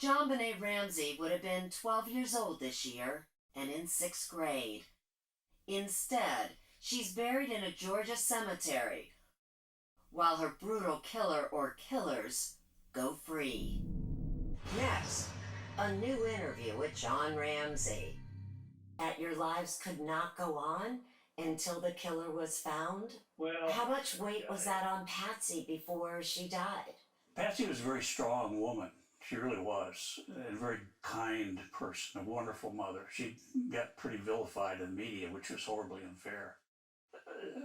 JonBené Ramsey would have been 12 years old this year and in 6th grade. Instead, she's buried in a Georgia cemetery while her brutal killer or killers go free. Next, a new interview with John Ramsey. That your lives could not go on until the killer was found? Well, how much weight was that on Patsy before she died? Patsy was a very strong woman. She really was. A very kind person, a wonderful mother. She got pretty vilified in the media, which was horribly unfair.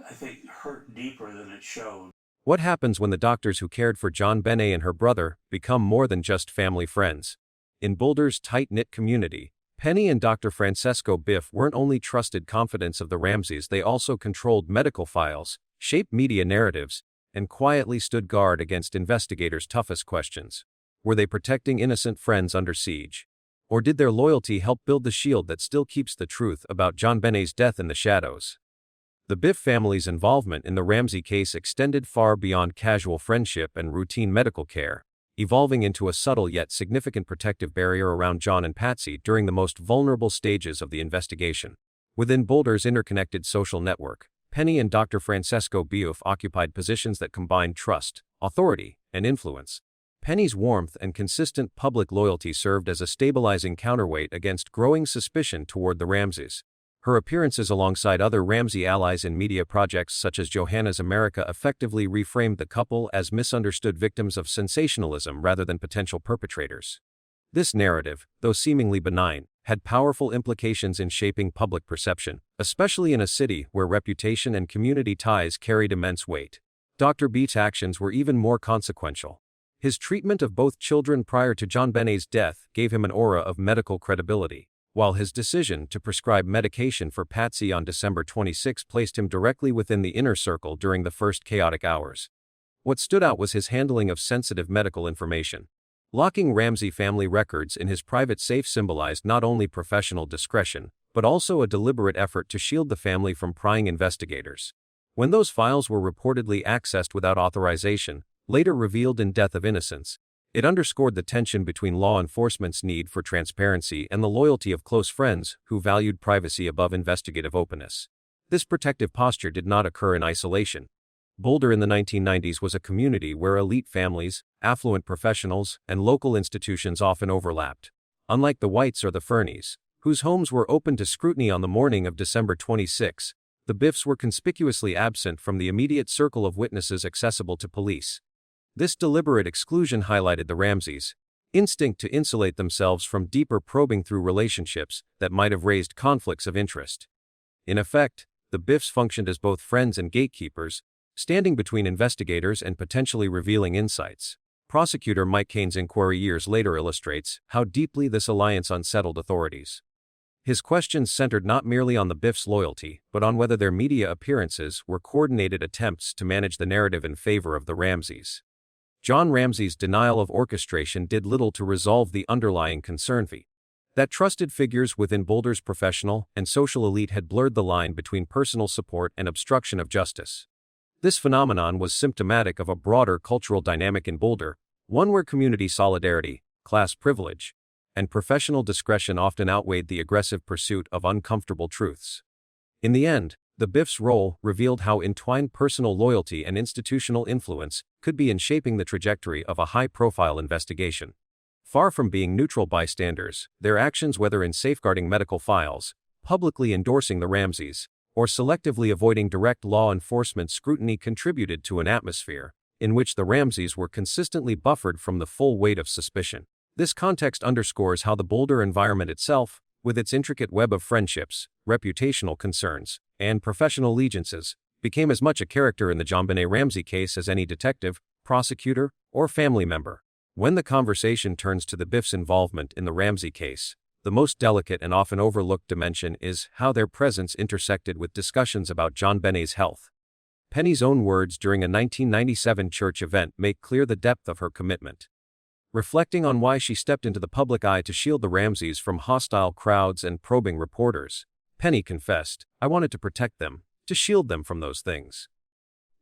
I think hurt deeper than it showed. What happens when the doctors who cared for JonBené and her brother become more than just family friends? In Boulder's tight-knit community, Penny and Dr. Francesco Beuf weren't only trusted confidants of the Ramseys, they also controlled medical files, shaped media narratives, and quietly stood guard against investigators' toughest questions. Were they protecting innocent friends under siege? Or did their loyalty help build the shield that still keeps the truth about JonBené's death in the shadows? The Beuf family's involvement in the Ramsey case extended far beyond casual friendship and routine medical care, evolving into a subtle yet significant protective barrier around John and Patsy during the most vulnerable stages of the investigation. Within Boulder's interconnected social network, Penny and Dr. Francesco Beuf occupied positions that combined trust, authority, and influence. Penny's warmth and consistent public loyalty served as a stabilizing counterweight against growing suspicion toward the Ramseys. Her appearances alongside other Ramsey allies in media projects such as Johanna's America effectively reframed the couple as misunderstood victims of sensationalism rather than potential perpetrators. This narrative, though seemingly benign, had powerful implications in shaping public perception, especially in a city where reputation and community ties carried immense weight. Dr. Beuf's actions were even more consequential. His treatment of both children prior to JonBené's death gave him an aura of medical credibility, while his decision to prescribe medication for Patsy on December 26 placed him directly within the inner circle during the first chaotic hours. What stood out was his handling of sensitive medical information. Locking Ramsey family records in his private safe symbolized not only professional discretion, but also a deliberate effort to shield the family from prying investigators. When those files were reportedly accessed without authorization, later revealed in Death of Innocence, it underscored the tension between law enforcement's need for transparency and the loyalty of close friends who valued privacy above investigative openness. This protective posture did not occur in isolation. Boulder in the 1990s was a community where elite families, affluent professionals, and local institutions often overlapped. Unlike the Whites or the Fernies, whose homes were open to scrutiny on the morning of December 26, the Beufs were conspicuously absent from the immediate circle of witnesses accessible to police. This deliberate exclusion highlighted the Ramseys' instinct to insulate themselves from deeper probing through relationships that might have raised conflicts of interest. In effect, the Beufs functioned as both friends and gatekeepers, standing between investigators and potentially revealing insights. Prosecutor Mike Cain's inquiry years later illustrates how deeply this alliance unsettled authorities. His questions centered not merely on the Beufs' loyalty, but on whether their media appearances were coordinated attempts to manage the narrative in favor of the Ramseys. John Ramsey's denial of orchestration did little to resolve the underlying concern that trusted figures within Boulder's professional and social elite had blurred the line between personal support and obstruction of justice. This phenomenon was symptomatic of a broader cultural dynamic in Boulder, one where community solidarity, class privilege, and professional discretion often outweighed the aggressive pursuit of uncomfortable truths. In the end, the Beufs' role revealed how entwined personal loyalty and institutional influence could be in shaping the trajectory of a high-profile investigation. Far from being neutral bystanders, their actions, whether in safeguarding medical files, publicly endorsing the Ramseys, or selectively avoiding direct law enforcement scrutiny, contributed to an atmosphere in which the Ramseys were consistently buffered from the full weight of suspicion. This context underscores how the Boulder environment itself, with its intricate web of friendships, reputational concerns, and professional allegiances, became as much a character in the JonBené Ramsey case as any detective, prosecutor, or family member. When the conversation turns to the Beufs' involvement in the Ramsey case, the most delicate and often overlooked dimension is how their presence intersected with discussions about JonBené's health. Penny's own words during a 1997 church event make clear the depth of her commitment. Reflecting on why she stepped into the public eye to shield the Ramseys from hostile crowds and probing reporters, Penny confessed, "I wanted to protect them, to shield them from those things."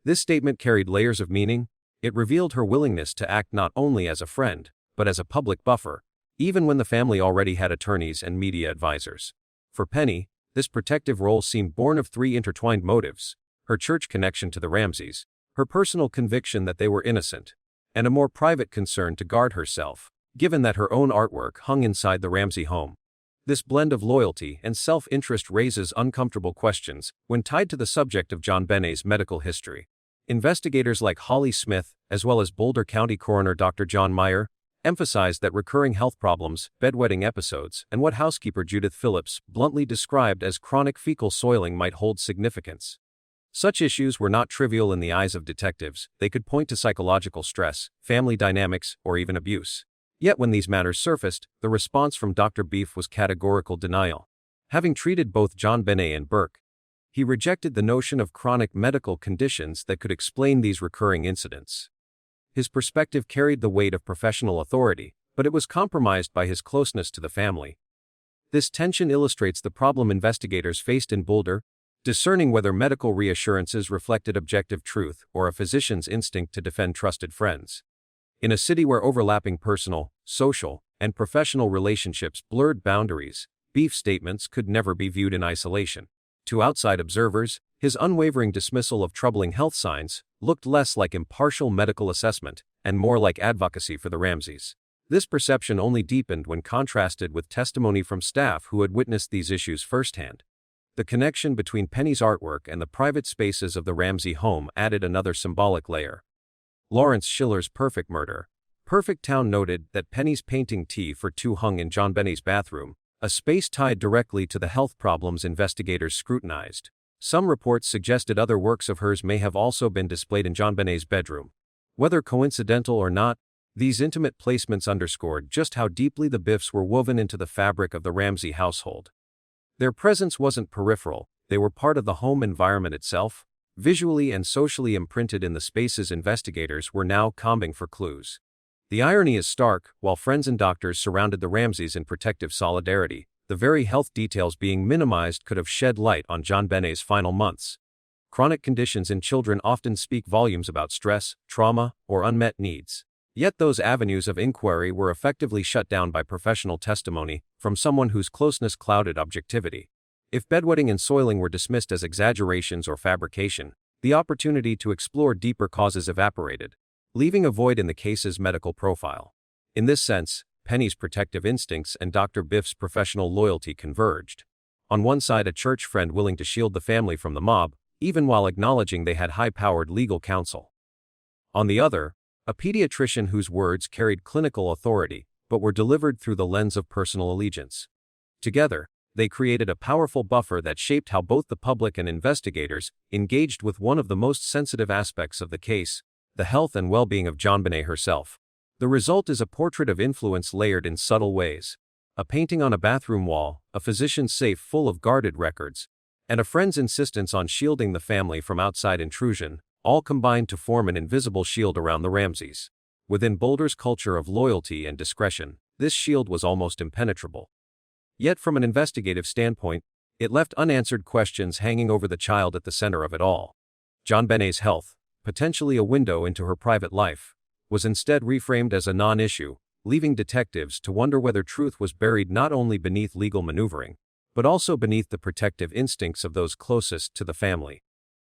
This statement carried layers of meaning. It revealed her willingness to act not only as a friend, but as a public buffer, even when the family already had attorneys and media advisors. For Penny, this protective role seemed born of three intertwined motives: her church connection to the Ramseys, her personal conviction that they were innocent, and a more private concern to guard herself, given that her own artwork hung inside the Ramsey home. This blend of loyalty and self-interest raises uncomfortable questions when tied to the subject of JonBenét's medical history. Investigators like Holly Smith, as well as Boulder County Coroner Dr. John Meyer, emphasized that recurring health problems, bedwetting episodes, and what housekeeper Judith Phillips bluntly described as chronic fecal soiling might hold significance. Such issues were not trivial in the eyes of detectives. They could point to psychological stress, family dynamics, or even abuse. Yet when these matters surfaced, the response from Dr. Beuf was categorical denial. Having treated both JonBenet and Burke, he rejected the notion of chronic medical conditions that could explain these recurring incidents. His perspective carried the weight of professional authority, but it was compromised by his closeness to the family. This tension illustrates the problem investigators faced in Boulder, discerning whether medical reassurances reflected objective truth or a physician's instinct to defend trusted friends. In a city where overlapping personal, social, and professional relationships blurred boundaries, Beuf's statements could never be viewed in isolation. To outside observers, his unwavering dismissal of troubling health signs looked less like impartial medical assessment and more like advocacy for the Ramseys. This perception only deepened when contrasted with testimony from staff who had witnessed these issues firsthand. The connection between Penny's artwork and the private spaces of the Ramsey home added another symbolic layer. Lawrence Schiller's Perfect Murder, Perfect Town noted that Penny's painting Tea for Two hung in JonBenét's bathroom, a space tied directly to the health problems investigators scrutinized. Some reports suggested other works of hers may have also been displayed in JonBenét's bedroom. Whether coincidental or not, these intimate placements underscored just how deeply the Beufs were woven into the fabric of the Ramsey household. Their presence wasn't peripheral, they were part of the home environment itself, visually and socially imprinted in the spaces investigators were now combing for clues. The irony is stark. While friends and doctors surrounded the Ramseys in protective solidarity, the very health details being minimized could have shed light on JonBenét's final months. Chronic conditions in children often speak volumes about stress, trauma, or unmet needs. Yet those avenues of inquiry were effectively shut down by professional testimony from someone whose closeness clouded objectivity. If bedwetting and soiling were dismissed as exaggerations or fabrication, the opportunity to explore deeper causes evaporated, leaving a void in the case's medical profile. In this sense, Penny's protective instincts and Dr. Beuf's professional loyalty converged. On one side, a church friend willing to shield the family from the mob, even while acknowledging they had high-powered legal counsel. On the other, a pediatrician whose words carried clinical authority, but were delivered through the lens of personal allegiance. Together, they created a powerful buffer that shaped how both the public and investigators engaged with one of the most sensitive aspects of the case, the health and well-being of JonBenet herself. The result is a portrait of influence layered in subtle ways. A painting on a bathroom wall, a physician's safe full of guarded records, and a friend's insistence on shielding the family from outside intrusion, all combined to form an invisible shield around the Ramseys. Within Boulder's culture of loyalty and discretion, this shield was almost impenetrable. Yet from an investigative standpoint, it left unanswered questions hanging over the child at the center of it all. JonBenét's health, potentially a window into her private life, was instead reframed as a non-issue, leaving detectives to wonder whether truth was buried not only beneath legal maneuvering, but also beneath the protective instincts of those closest to the family.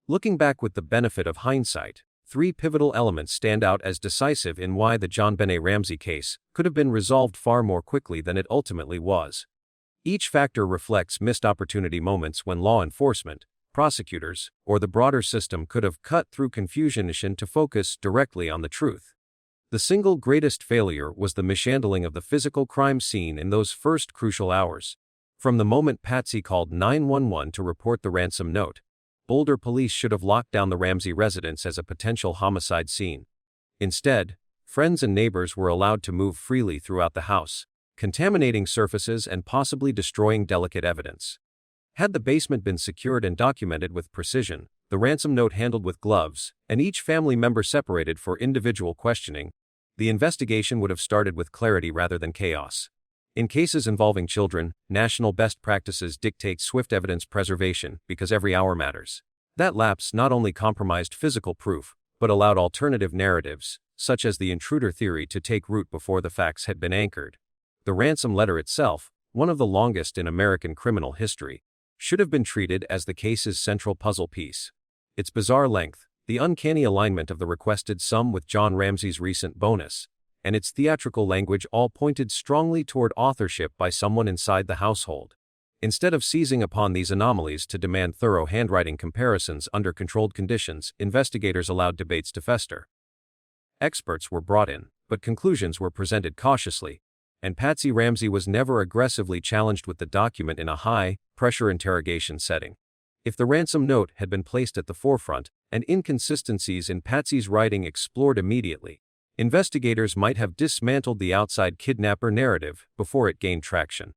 Looking back with the benefit of hindsight, three pivotal elements stand out as decisive in why the JonBenet Ramsey case could have been resolved far more quickly than it ultimately was. Each factor reflects missed opportunity moments when law enforcement, prosecutors, or the broader system could have cut through confusion to focus directly on the truth. The single greatest failure was the mishandling of the physical crime scene in those first crucial hours. From the moment Patsy called 911 to report the ransom note, Boulder police should have locked down the Ramsey residence as a potential homicide scene. Instead, friends and neighbors were allowed to move freely throughout the house, contaminating surfaces and possibly destroying delicate evidence. Had the basement been secured and documented with precision, the ransom note handled with gloves, and each family member separated for individual questioning, the investigation would have started with clarity rather than chaos. In cases involving children, national best practices dictate swift evidence preservation because every hour matters. That lapse not only compromised physical proof, but allowed alternative narratives, such as the intruder theory, to take root before the facts had been anchored. The ransom letter itself, one of the longest in American criminal history, should have been treated as the case's central puzzle piece. Its bizarre length, the uncanny alignment of the requested sum with John Ramsey's recent bonus, and its theatrical language all pointed strongly toward authorship by someone inside the household. Instead of seizing upon these anomalies to demand thorough handwriting comparisons under controlled conditions, investigators allowed debates to fester. Experts were brought in, but conclusions were presented cautiously, and Patsy Ramsey was never aggressively challenged with the document in a high-pressure interrogation setting. If the ransom note had been placed at the forefront, and inconsistencies in Patsy's writing explored immediately, investigators might have dismantled the outside kidnapper narrative before it gained traction.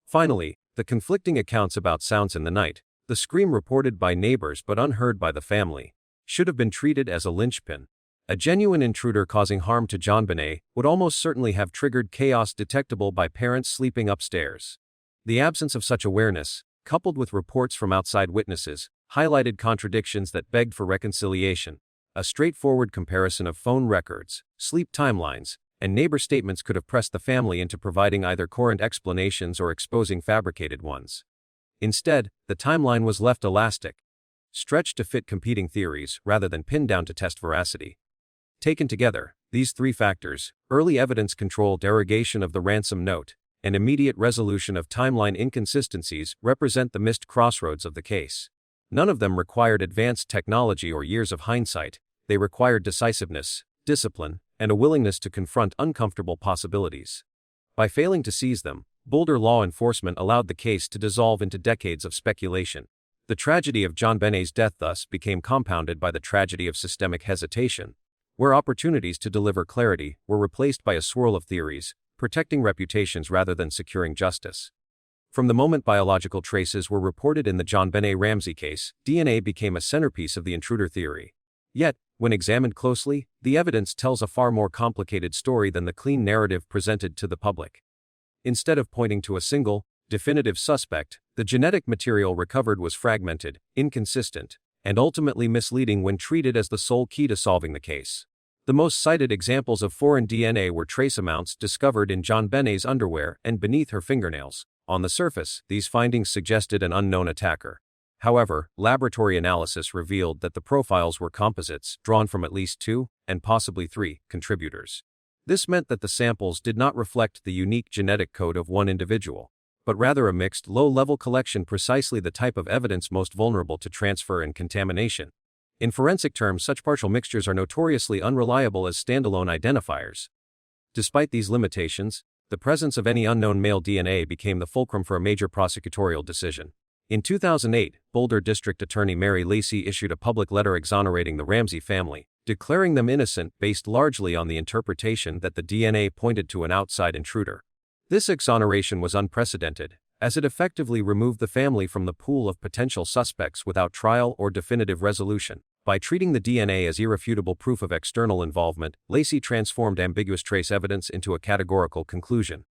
Finally, the conflicting accounts about sounds in the night, the scream reported by neighbors but unheard by the family, should have been treated as a linchpin. A genuine intruder causing harm to JonBené would almost certainly have triggered chaos detectable by parents sleeping upstairs. The absence of such awareness, coupled with reports from outside witnesses, highlighted contradictions that begged for reconciliation. A straightforward comparison of phone records, sleep timelines, and neighbor statements could have pressed the family into providing either coherent explanations or exposing fabricated ones. Instead, the timeline was left elastic, stretched to fit competing theories rather than pinned down to test veracity. Taken together, these three factors, early evidence control, derogation of the ransom note, and immediate resolution of timeline inconsistencies, represent the missed crossroads of the case. None of them required advanced technology or years of hindsight. They required decisiveness, discipline, and a willingness to confront uncomfortable possibilities. By failing to seize them, Boulder law enforcement allowed the case to dissolve into decades of speculation. The tragedy of JonBenét's death thus became compounded by the tragedy of systemic hesitation, where opportunities to deliver clarity were replaced by a swirl of theories, protecting reputations rather than securing justice. From the moment biological traces were reported in the JonBené Ramsey case, DNA became a centerpiece of the intruder theory. Yet, when examined closely, the evidence tells a far more complicated story than the clean narrative presented to the public. Instead of pointing to a single, definitive suspect, the genetic material recovered was fragmented, inconsistent, and ultimately misleading when treated as the sole key to solving the case. The most cited examples of foreign DNA were trace amounts discovered in JonBenét's underwear and beneath her fingernails. On the surface, these findings suggested an unknown attacker. However, laboratory analysis revealed that the profiles were composites drawn from at least 2, and possibly 3, contributors. This meant that the samples did not reflect the unique genetic code of one individual, but rather a mixed, low-level collection, precisely the type of evidence most vulnerable to transfer and contamination. In forensic terms, such partial mixtures are notoriously unreliable as standalone identifiers. Despite these limitations, the presence of any unknown male DNA became the fulcrum for a major prosecutorial decision. In 2008, Boulder District Attorney Mary Lacey issued a public letter exonerating the Ramsey family, declaring them innocent based largely on the interpretation that the DNA pointed to an outside intruder. This exoneration was unprecedented, as it effectively removed the family from the pool of potential suspects without trial or definitive resolution. By treating the DNA as irrefutable proof of external involvement, Lacey transformed ambiguous trace evidence into a categorical conclusion.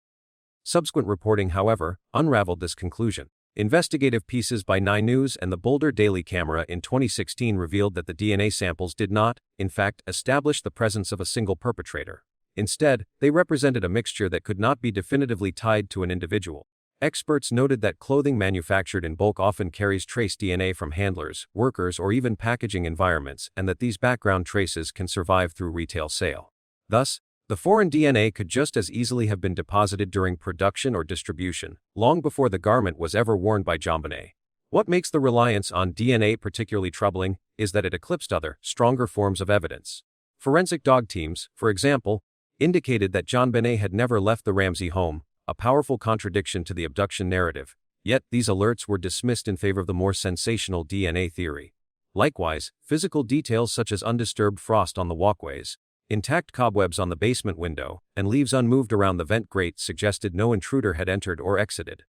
Subsequent reporting, however, unraveled this conclusion. Investigative pieces by 9 News and the Boulder Daily Camera in 2016 revealed that the DNA samples did not, in fact, establish the presence of a single perpetrator. Instead, they represented a mixture that could not be definitively tied to an individual. Experts noted that clothing manufactured in bulk often carries trace DNA from handlers, workers, or even packaging environments, and that these background traces can survive through retail sale. Thus, the foreign DNA could just as easily have been deposited during production or distribution, long before the garment was ever worn by JonBené. What makes the reliance on DNA particularly troubling is that it eclipsed other, stronger forms of evidence. Forensic dog teams, for example, indicated that JonBené had never left the Ramsey home, a powerful contradiction to the abduction narrative. Yet, these alerts were dismissed in favor of the more sensational DNA theory. Likewise, physical details such as undisturbed frost on the walkways, intact cobwebs on the basement window, and leaves unmoved around the vent grate suggested no intruder had entered or exited.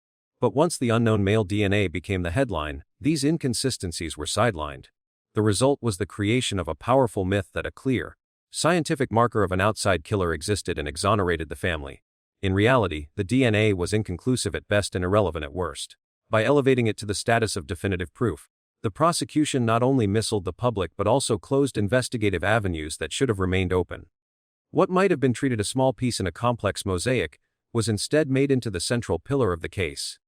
But once the unknown male DNA became the headline, these inconsistencies were sidelined. The result was the creation of a powerful myth that a clear, scientific marker of an outside killer existed and exonerated the family. In reality, the DNA was inconclusive at best and irrelevant at worst. By elevating it to the status of definitive proof, the prosecution not only misled the public but also closed investigative avenues that should have remained open. What might have been treated a small piece in a complex mosaic was instead made into the central pillar of the case.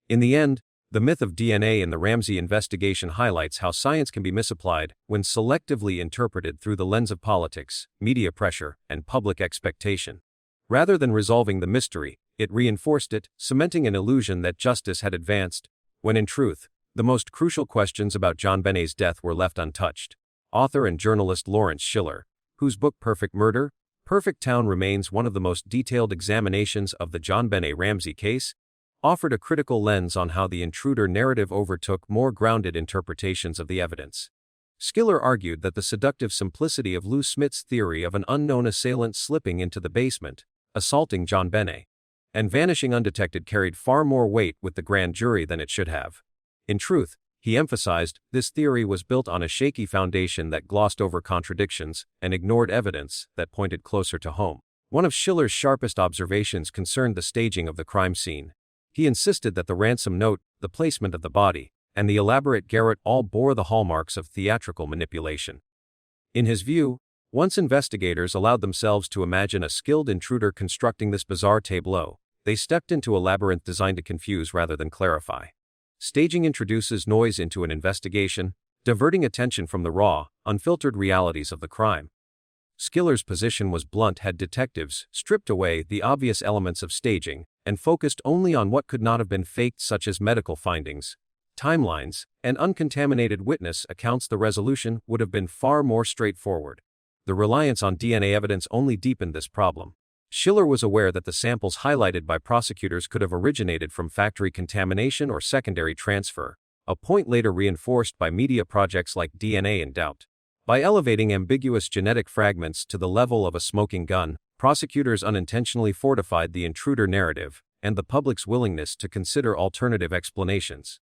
In the end, the myth of DNA in the Ramsey investigation highlights how science can be misapplied when selectively interpreted through the lens of politics, media pressure, and public expectation. Rather than resolving the mystery, it reinforced it, cementing an illusion that justice had advanced, when in truth, the most crucial questions about JonBenét's death were left untouched. Author and journalist Lawrence Schiller, whose book Perfect Murder, Perfect Town remains one of the most detailed examinations of the JonBenet Ramsey case, offered a critical lens on how the intruder narrative overtook more grounded interpretations of the evidence. Schiller argued that the seductive simplicity of Lou Smith's theory of an unknown assailant slipping into the basement, assaulting JonBenet, and vanishing undetected carried far more weight with the grand jury than it should have. In truth, he emphasized, this theory was built on a shaky foundation that glossed over contradictions and ignored evidence that pointed closer to home. One of Schiller's sharpest observations concerned the staging of the crime scene. He insisted that the ransom note, the placement of the body, and the elaborate garrote all bore the hallmarks of theatrical manipulation. In his view, once investigators allowed themselves to imagine a skilled intruder constructing this bizarre tableau, they stepped into a labyrinth designed to confuse rather than clarify. Staging introduces noise into an investigation, diverting attention from the raw, unfiltered realities of the crime. Schiller's position was blunt had detectives stripped away the obvious elements of staging and focused only on what could not have been faked, such as medical findings, timelines, and uncontaminated witness accounts. The resolution would have been far more straightforward. The reliance on DNA evidence only deepened this problem. Schiller was aware that the samples highlighted by prosecutors could have originated from factory contamination or secondary transfer, a point later reinforced by media projects like DNA in Doubt. By elevating ambiguous genetic fragments to the level of a smoking gun, prosecutors unintentionally fortified the intruder narrative and the public's willingness to consider alternative explanations.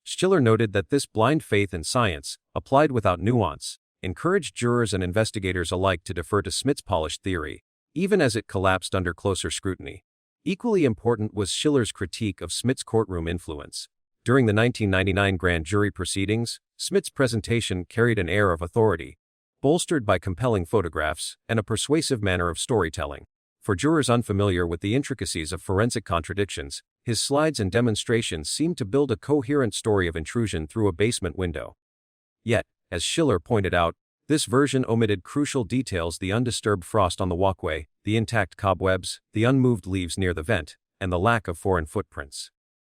Schiller noted that this blind faith in science, applied without nuance, encouraged jurors and investigators alike to defer to Smith's polished theory, even as it collapsed under closer scrutiny. Equally important was Schiller's critique of Smith's courtroom influence. During the 1999 grand jury proceedings, Smith's presentation carried an air of authority, bolstered by compelling photographs and a persuasive manner of storytelling. For jurors unfamiliar with the intricacies of forensic contradictions, his slides and demonstrations seemed to build a coherent story of intrusion through a basement window. Yet, as Schiller pointed out, this version omitted crucial details: the undisturbed frost on the walkway, the intact cobwebs, the unmoved leaves near the vent, and the lack of foreign footprints.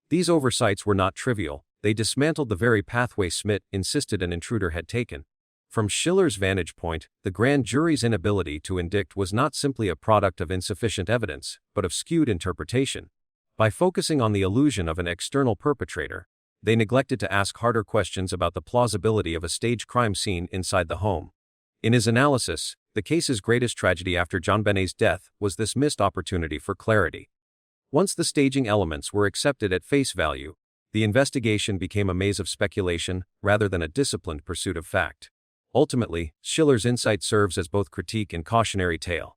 These oversights were not trivial. They dismantled the very pathway Smith insisted an intruder had taken. From Schiller's vantage point, the grand jury's inability to indict was not simply a product of insufficient evidence, but of skewed interpretation. By focusing on the illusion of an external perpetrator, they neglected to ask harder questions about the plausibility of a staged crime scene inside the home. In his analysis, the case's greatest tragedy after JonBenét's death was this missed opportunity for clarity. Once the staging elements were accepted at face value, the investigation became a maze of speculation rather than a disciplined pursuit of fact. Ultimately, Schiller's insight serves as both critique and cautionary tale.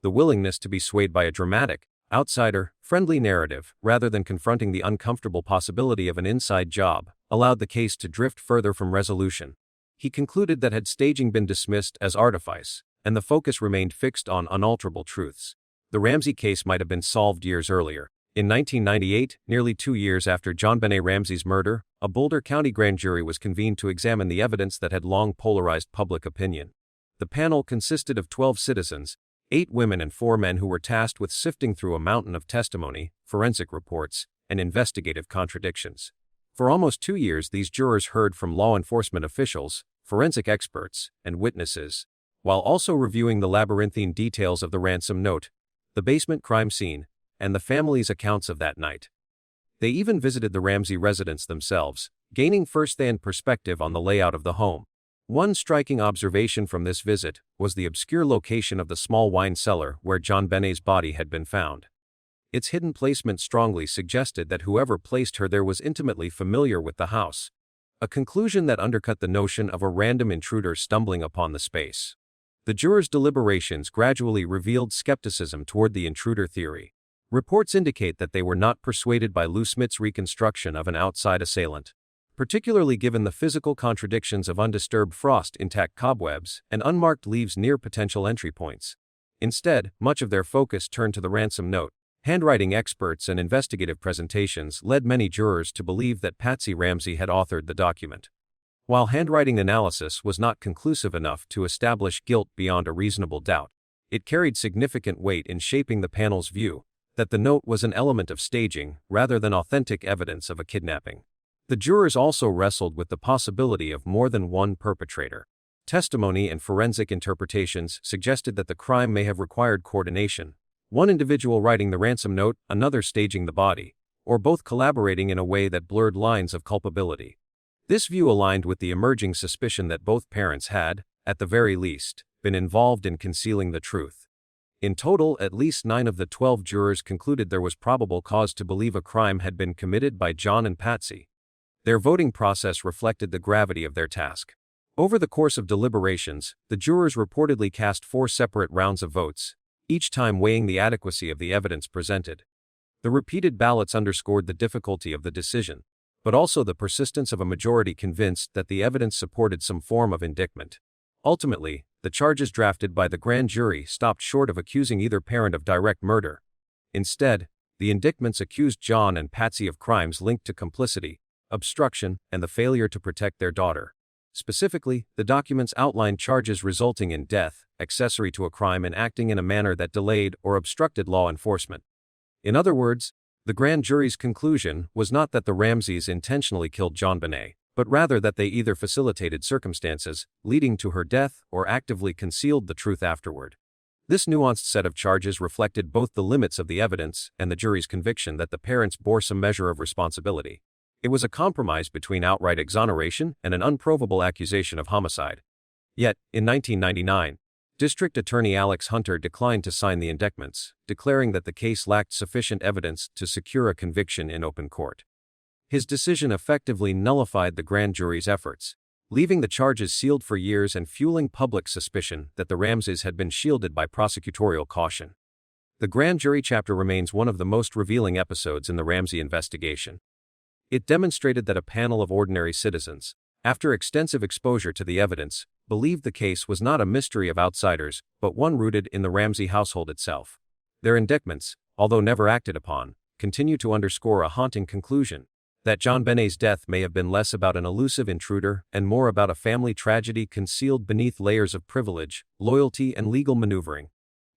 The willingness to be swayed by a dramatic, outsider-friendly narrative rather than confronting the uncomfortable possibility of an inside job allowed the case to drift further from resolution. He concluded that had staging been dismissed as artifice, and the focus remained fixed on unalterable truths, the Ramsey case might have been solved years earlier. In 1998, nearly 2 years after JonBenet Ramsey's murder, a Boulder County grand jury was convened to examine the evidence that had long polarized public opinion. The panel consisted of 12 citizens, 8 women and 4 men, who were tasked with sifting through a mountain of testimony, forensic reports, and investigative contradictions. For almost 2 years, these jurors heard from law enforcement officials, forensic experts, and witnesses, while also reviewing the labyrinthine details of the ransom note, the basement crime scene, and the family's accounts of that night. They even visited the Ramsey residence themselves, gaining first-hand perspective on the layout of the home. One striking observation from this visit was the obscure location of the small wine cellar where JonBenét's body had been found. Its hidden placement strongly suggested that whoever placed her there was intimately familiar with the house, a conclusion that undercut the notion of a random intruder stumbling upon the space. The jurors' deliberations gradually revealed skepticism toward the intruder theory. Reports indicate that they were not persuaded by Lou Smith's reconstruction of an outside assailant, particularly given the physical contradictions of undisturbed frost, intact cobwebs, and unmarked leaves near potential entry points. Instead, much of their focus turned to the ransom note, Handwriting experts and investigative presentations led many jurors to believe that Patsy Ramsey had authored the document. While handwriting analysis was not conclusive enough to establish guilt beyond a reasonable doubt, it carried significant weight in shaping the panel's view that the note was an element of staging rather than authentic evidence of a kidnapping. The jurors also wrestled with the possibility of more than one perpetrator. Testimony and forensic interpretations suggested that the crime may have required coordination, one individual writing the ransom note, another staging the body, or both collaborating in a way that blurred lines of culpability. This view aligned with the emerging suspicion that both parents had, at the very least, been involved in concealing the truth. In total, at least 9 of the 12 jurors concluded there was probable cause to believe a crime had been committed by John and Patsy. Their voting process reflected the gravity of their task. Over the course of deliberations, the jurors reportedly cast 4 separate rounds of votes, each time weighing the adequacy of the evidence presented. The repeated ballots underscored the difficulty of the decision, but also the persistence of a majority convinced that the evidence supported some form of indictment. Ultimately, the charges drafted by the grand jury stopped short of accusing either parent of direct murder. Instead, the indictments accused John and Patsy of crimes linked to complicity, obstruction, and the failure to protect their daughter. Specifically, the documents outlined charges resulting in death, accessory to a crime, and acting in a manner that delayed or obstructed law enforcement. In other words, the grand jury's conclusion was not that the Ramseys intentionally killed JonBené, but rather that they either facilitated circumstances leading to her death or actively concealed the truth afterward. This nuanced set of charges reflected both the limits of the evidence and the jury's conviction that the parents bore some measure of responsibility. It was a compromise between outright exoneration and an unprovable accusation of homicide. Yet, in 1999, District Attorney Alex Hunter declined to sign the indictments, declaring that the case lacked sufficient evidence to secure a conviction in open court. His decision effectively nullified the grand jury's efforts, leaving the charges sealed for years and fueling public suspicion that the Ramseys had been shielded by prosecutorial caution. The grand jury chapter remains one of the most revealing episodes in the Ramsey investigation. It demonstrated that a panel of ordinary citizens, after extensive exposure to the evidence, believed the case was not a mystery of outsiders, but one rooted in the Ramsey household itself. Their indictments, although never acted upon, continue to underscore a haunting conclusion: that JonBené's death may have been less about an elusive intruder and more about a family tragedy concealed beneath layers of privilege, loyalty, and legal maneuvering.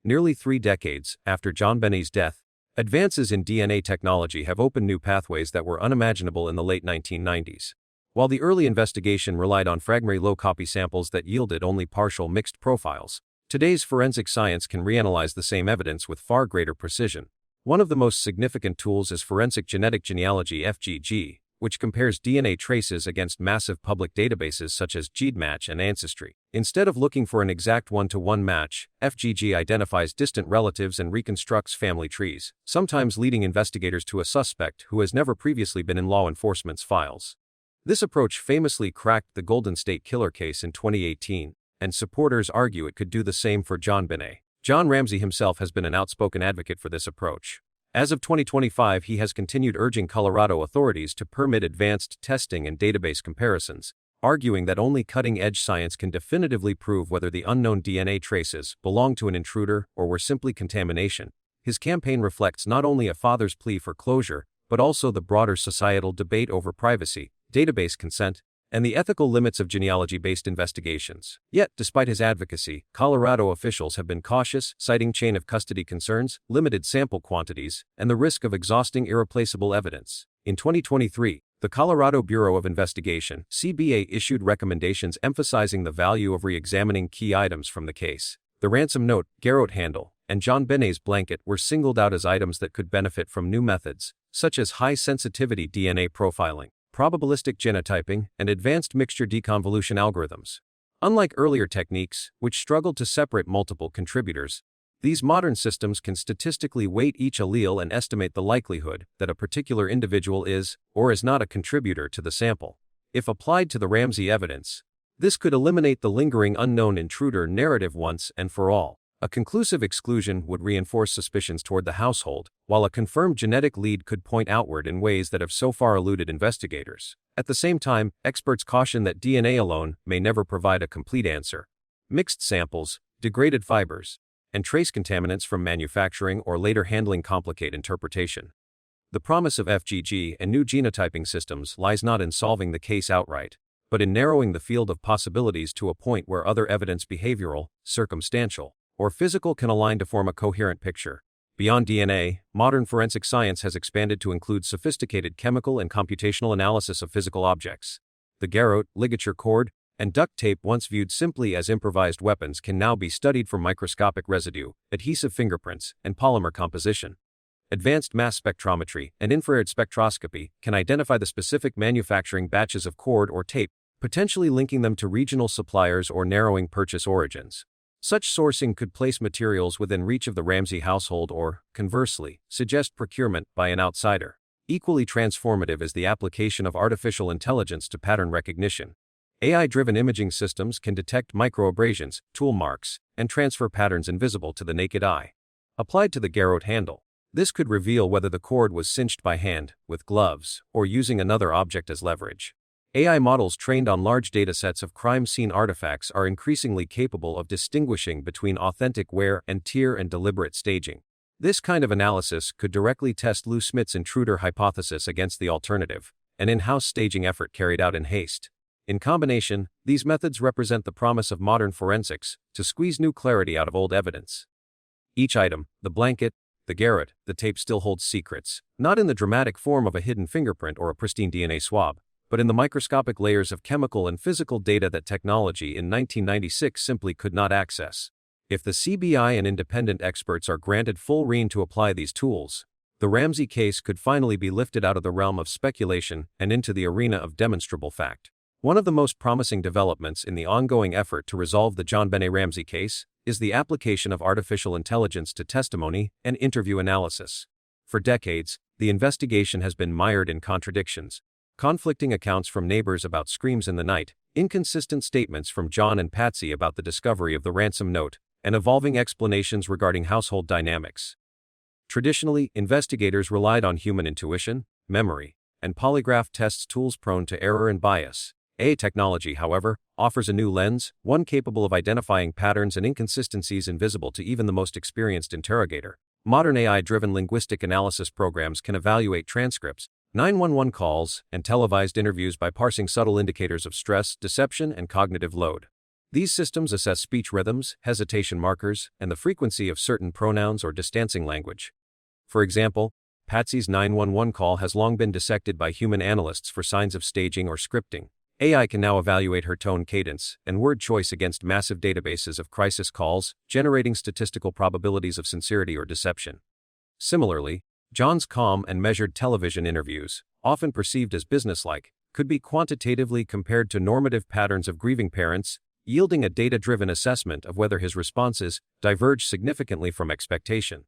Nearly 3 decades after JonBené's death, advances in DNA technology have opened new pathways that were unimaginable in the late 1990s. While the early investigation relied on fragmentary low-copy samples that yielded only partial mixed profiles, today's forensic science can reanalyze the same evidence with far greater precision. One of the most significant tools is forensic genetic genealogy (FGG), which compares DNA traces against massive public databases such as GeneMatch and Ancestry. Instead of looking for an exact one-to-one match, FGG identifies distant relatives and reconstructs family trees, sometimes leading investigators to a suspect who has never previously been in law enforcement's files. This approach famously cracked the Golden State Killer case in 2018, and supporters argue it could do the same for JonBené. John Ramsey himself has been an outspoken advocate for this approach. As of 2025, he has continued urging Colorado authorities to permit advanced testing and database comparisons, arguing that only cutting-edge science can definitively prove whether the unknown DNA traces belong to an intruder or were simply contamination. His campaign reflects not only a father's plea for closure, but also the broader societal debate over privacy, database consent, and the ethical limits of genealogy-based investigations. Yet, despite his advocacy, Colorado officials have been cautious, citing chain of custody concerns, limited sample quantities, and the risk of exhausting irreplaceable evidence. In 2023, the Colorado Bureau of Investigation (CBA) issued recommendations emphasizing the value of re-examining key items from the case. The ransom note, garrote handle, and JonBené's blanket were singled out as items that could benefit from new methods, such as high-sensitivity DNA profiling, probabilistic genotyping, and advanced mixture deconvolution algorithms. Unlike earlier techniques, which struggled to separate multiple contributors, these modern systems can statistically weight each allele and estimate the likelihood that a particular individual is or is not a contributor to the sample. If applied to the Ramsey evidence, this could eliminate the lingering unknown intruder narrative once and for all. A conclusive exclusion would reinforce suspicions toward the household, while a confirmed genetic lead could point outward in ways that have so far eluded investigators. At the same time, experts caution that DNA alone may never provide a complete answer. Mixed samples, degraded fibers, and trace contaminants from manufacturing or later handling complicate interpretation. The promise of FGG and new genotyping systems lies not in solving the case outright, but in narrowing the field of possibilities to a point where other evidence, behavioral, circumstantial, or physical, can align to form a coherent picture. Beyond DNA, modern forensic science has expanded to include sophisticated chemical and computational analysis of physical objects. The garrote, ligature cord, and duct tape, once viewed simply as improvised weapons, can now be studied for microscopic residue, adhesive fingerprints, and polymer composition. Advanced mass spectrometry and infrared spectroscopy can identify the specific manufacturing batches of cord or tape, potentially linking them to regional suppliers or narrowing purchase origins. Such sourcing could place materials within reach of the Ramsey household or, conversely, suggest procurement by an outsider. Equally transformative is the application of artificial intelligence to pattern recognition. AI-driven imaging systems can detect microabrasions, tool marks, and transfer patterns invisible to the naked eye. Applied to the garrote handle, this could reveal whether the cord was cinched by hand, with gloves, or using another object as leverage. AI models trained on large datasets of crime scene artifacts are increasingly capable of distinguishing between authentic wear and tear and deliberate staging. This kind of analysis could directly test Lou Smith's intruder hypothesis against the alternative, an in-house staging effort carried out in haste. In combination, these methods represent the promise of modern forensics to squeeze new clarity out of old evidence. Each item, the blanket, the garrote, the tape, still holds secrets, not in the dramatic form of a hidden fingerprint or a pristine DNA swab, but in the microscopic layers of chemical and physical data that technology in 1996 simply could not access. If the CBI and independent experts are granted full rein to apply these tools, the Ramsey case could finally be lifted out of the realm of speculation and into the arena of demonstrable fact. One of the most promising developments in the ongoing effort to resolve the JonBenét's Ramsey case is the application of artificial intelligence to testimony and interview analysis. For decades, the investigation has been mired in contradictions. Conflicting accounts from neighbors about screams in the night, inconsistent statements from John and Patsy about the discovery of the ransom note, and evolving explanations regarding household dynamics. Traditionally, investigators relied on human intuition, memory, and polygraph tests, tools prone to error and bias. AI technology, however, offers a new lens, one capable of identifying patterns and inconsistencies invisible to even the most experienced interrogator. Modern AI-driven linguistic analysis programs can evaluate transcripts, 911 calls, and televised interviews by parsing subtle indicators of stress, deception, and cognitive load. These systems assess speech rhythms, hesitation markers, and the frequency of certain pronouns or distancing language. For example, Patsy's 911 call has long been dissected by human analysts for signs of staging or scripting. AI can now evaluate her tone, cadence, and word choice against massive databases of crisis calls, generating statistical probabilities of sincerity or deception. Similarly, John's calm and measured television interviews, often perceived as businesslike, could be quantitatively compared to normative patterns of grieving parents, yielding a data-driven assessment of whether his responses diverge significantly from expectation.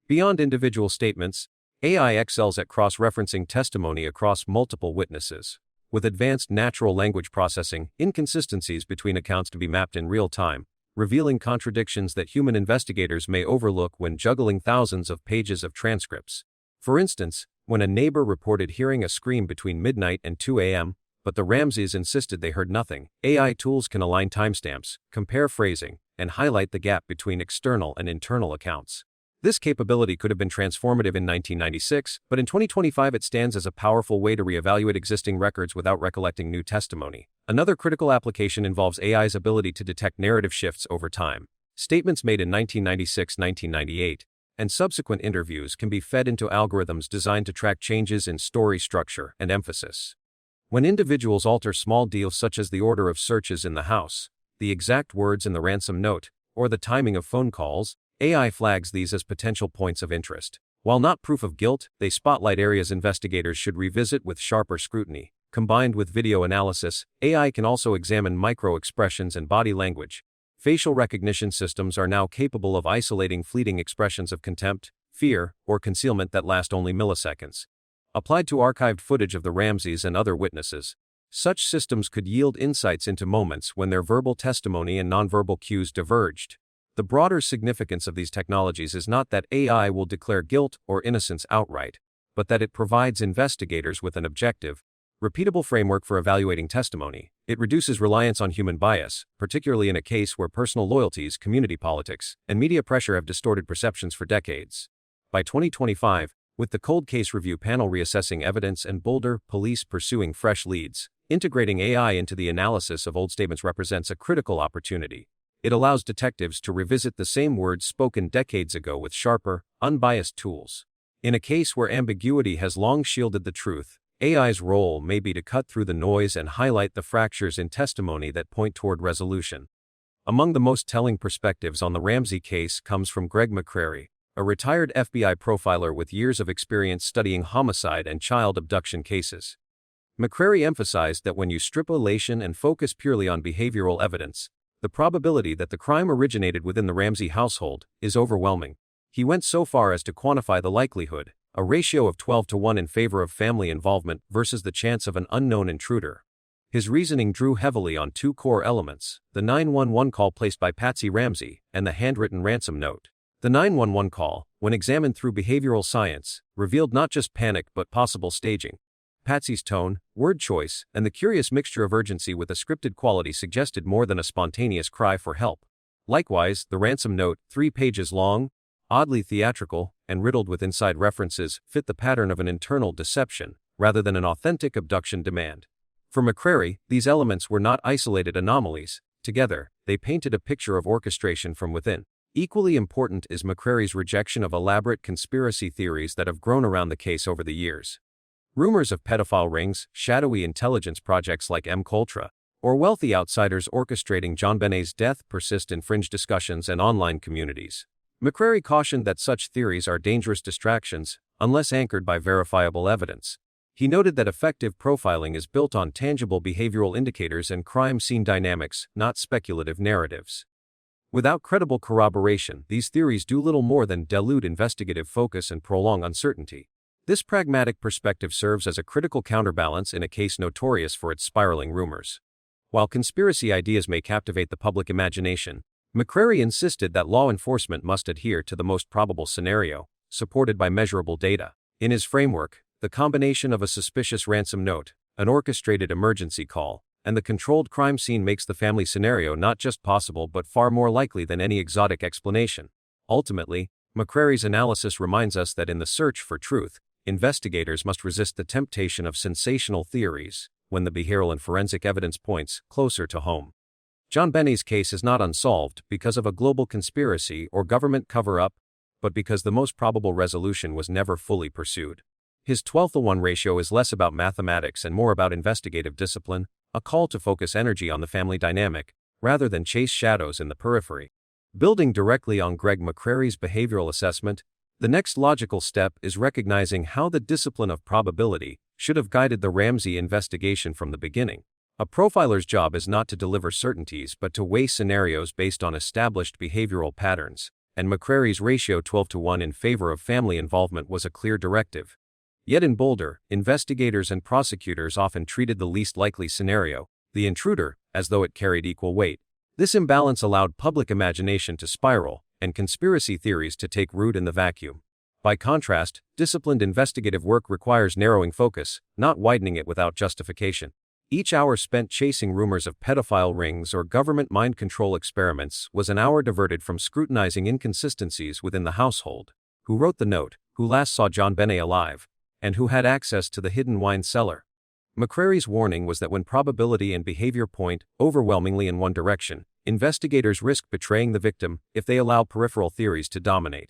Beyond individual statements, AI excels at cross-referencing testimony across multiple witnesses. With advanced natural language processing, inconsistencies between accounts to be mapped in real time, revealing contradictions that human investigators may overlook when juggling thousands of pages of transcripts. For instance, when a neighbor reported hearing a scream between midnight and 2 a.m., but the Ramseys insisted they heard nothing, AI tools can align timestamps, compare phrasing, and highlight the gap between external and internal accounts. This capability could have been transformative in 1996, but in 2025 it stands as a powerful way to reevaluate existing records without recollecting new testimony. Another critical application involves AI's ability to detect narrative shifts over time. Statements made in 1996-1998 and subsequent interviews can be fed into algorithms designed to track changes in story structure and emphasis. When individuals alter small details such as the order of searches in the house, the exact words in the ransom note, or the timing of phone calls, AI flags these as potential points of interest. While not proof of guilt, they spotlight areas investigators should revisit with sharper scrutiny. Combined with video analysis, AI can also examine micro-expressions and body language. Facial recognition systems are now capable of isolating fleeting expressions of contempt, fear, or concealment that last only milliseconds. Applied to archived footage of the Ramseys and other witnesses, such systems could yield insights into moments when their verbal testimony and nonverbal cues diverged. The broader significance of these technologies is not that AI will declare guilt or innocence outright, but that it provides investigators with an objective, repeatable framework for evaluating testimony. It reduces reliance on human bias, particularly in a case where personal loyalties, community politics, and media pressure have distorted perceptions for decades. By 2025, with the Cold Case Review panel reassessing evidence and Boulder police pursuing fresh leads, integrating AI into the analysis of old statements represents a critical opportunity. It allows detectives to revisit the same words spoken decades ago with sharper, unbiased tools. In a case where ambiguity has long shielded the truth, AI's role may be to cut through the noise and highlight the fractures in testimony that point toward resolution. Among the most telling perspectives on the Ramsey case comes from Greg McCrary, a retired FBI profiler with years of experience studying homicide and child abduction cases. McCrary emphasized that when you strip elation and focus purely on behavioral evidence, the probability that the crime originated within the Ramsey household is overwhelming. He went so far as to quantify the likelihood, a ratio of 12-1 in favor of family involvement versus the chance of an unknown intruder. His reasoning drew heavily on two core elements: the 911 call placed by Patsy Ramsey and the handwritten ransom note. The 911 call, when examined through behavioral science, revealed not just panic but possible staging. Patsy's tone, word choice, and the curious mixture of urgency with a scripted quality suggested more than a spontaneous cry for help. Likewise, the ransom note, 3 pages long, oddly theatrical, and riddled with inside references, fit the pattern of an internal deception, rather than an authentic abduction demand. For McCrary, these elements were not isolated anomalies. Together, they painted a picture of orchestration from within. Equally important is McCrary's rejection of elaborate conspiracy theories that have grown around the case over the years. Rumors of pedophile rings, shadowy intelligence projects like MKUltra, or wealthy outsiders orchestrating JonBenét's death persist in fringe discussions and online communities. McCrary cautioned that such theories are dangerous distractions, unless anchored by verifiable evidence. He noted that effective profiling is built on tangible behavioral indicators and crime scene dynamics, not speculative narratives. Without credible corroboration, these theories do little more than dilute investigative focus and prolong uncertainty. This pragmatic perspective serves as a critical counterbalance in a case notorious for its spiraling rumors. While conspiracy ideas may captivate the public imagination, McCrary insisted that law enforcement must adhere to the most probable scenario, supported by measurable data. In his framework, the combination of a suspicious ransom note, an orchestrated emergency call, and the controlled crime scene makes the family scenario not just possible but far more likely than any exotic explanation. Ultimately, McCrary's analysis reminds us that in the search for truth, investigators must resist the temptation of sensational theories when the behavioral and forensic evidence points closer to home. JonBenét's case is not unsolved because of a global conspiracy or government cover-up, but because the most probable resolution was never fully pursued. His 12-1 ratio is less about mathematics and more about investigative discipline, a call to focus energy on the family dynamic, rather than chase shadows in the periphery. Building directly on Greg McCrary's behavioral assessment, the next logical step is recognizing how the discipline of probability should have guided the Ramsey investigation from the beginning. A profiler's job is not to deliver certainties but to weigh scenarios based on established behavioral patterns, and McCrary's ratio 12-1 in favor of family involvement was a clear directive. Yet in Boulder, investigators and prosecutors often treated the least likely scenario, the intruder, as though it carried equal weight. This imbalance allowed public imagination to spiral, and conspiracy theories to take root in the vacuum. By contrast, disciplined investigative work requires narrowing focus, not widening it without justification. Each hour spent chasing rumors of pedophile rings or government mind control experiments was an hour diverted from scrutinizing inconsistencies within the household. Who wrote the note, who last saw JonBenet alive, and who had access to the hidden wine cellar? McCrary's warning was that when probability and behavior point overwhelmingly in one direction, investigators risk betraying the victim if they allow peripheral theories to dominate.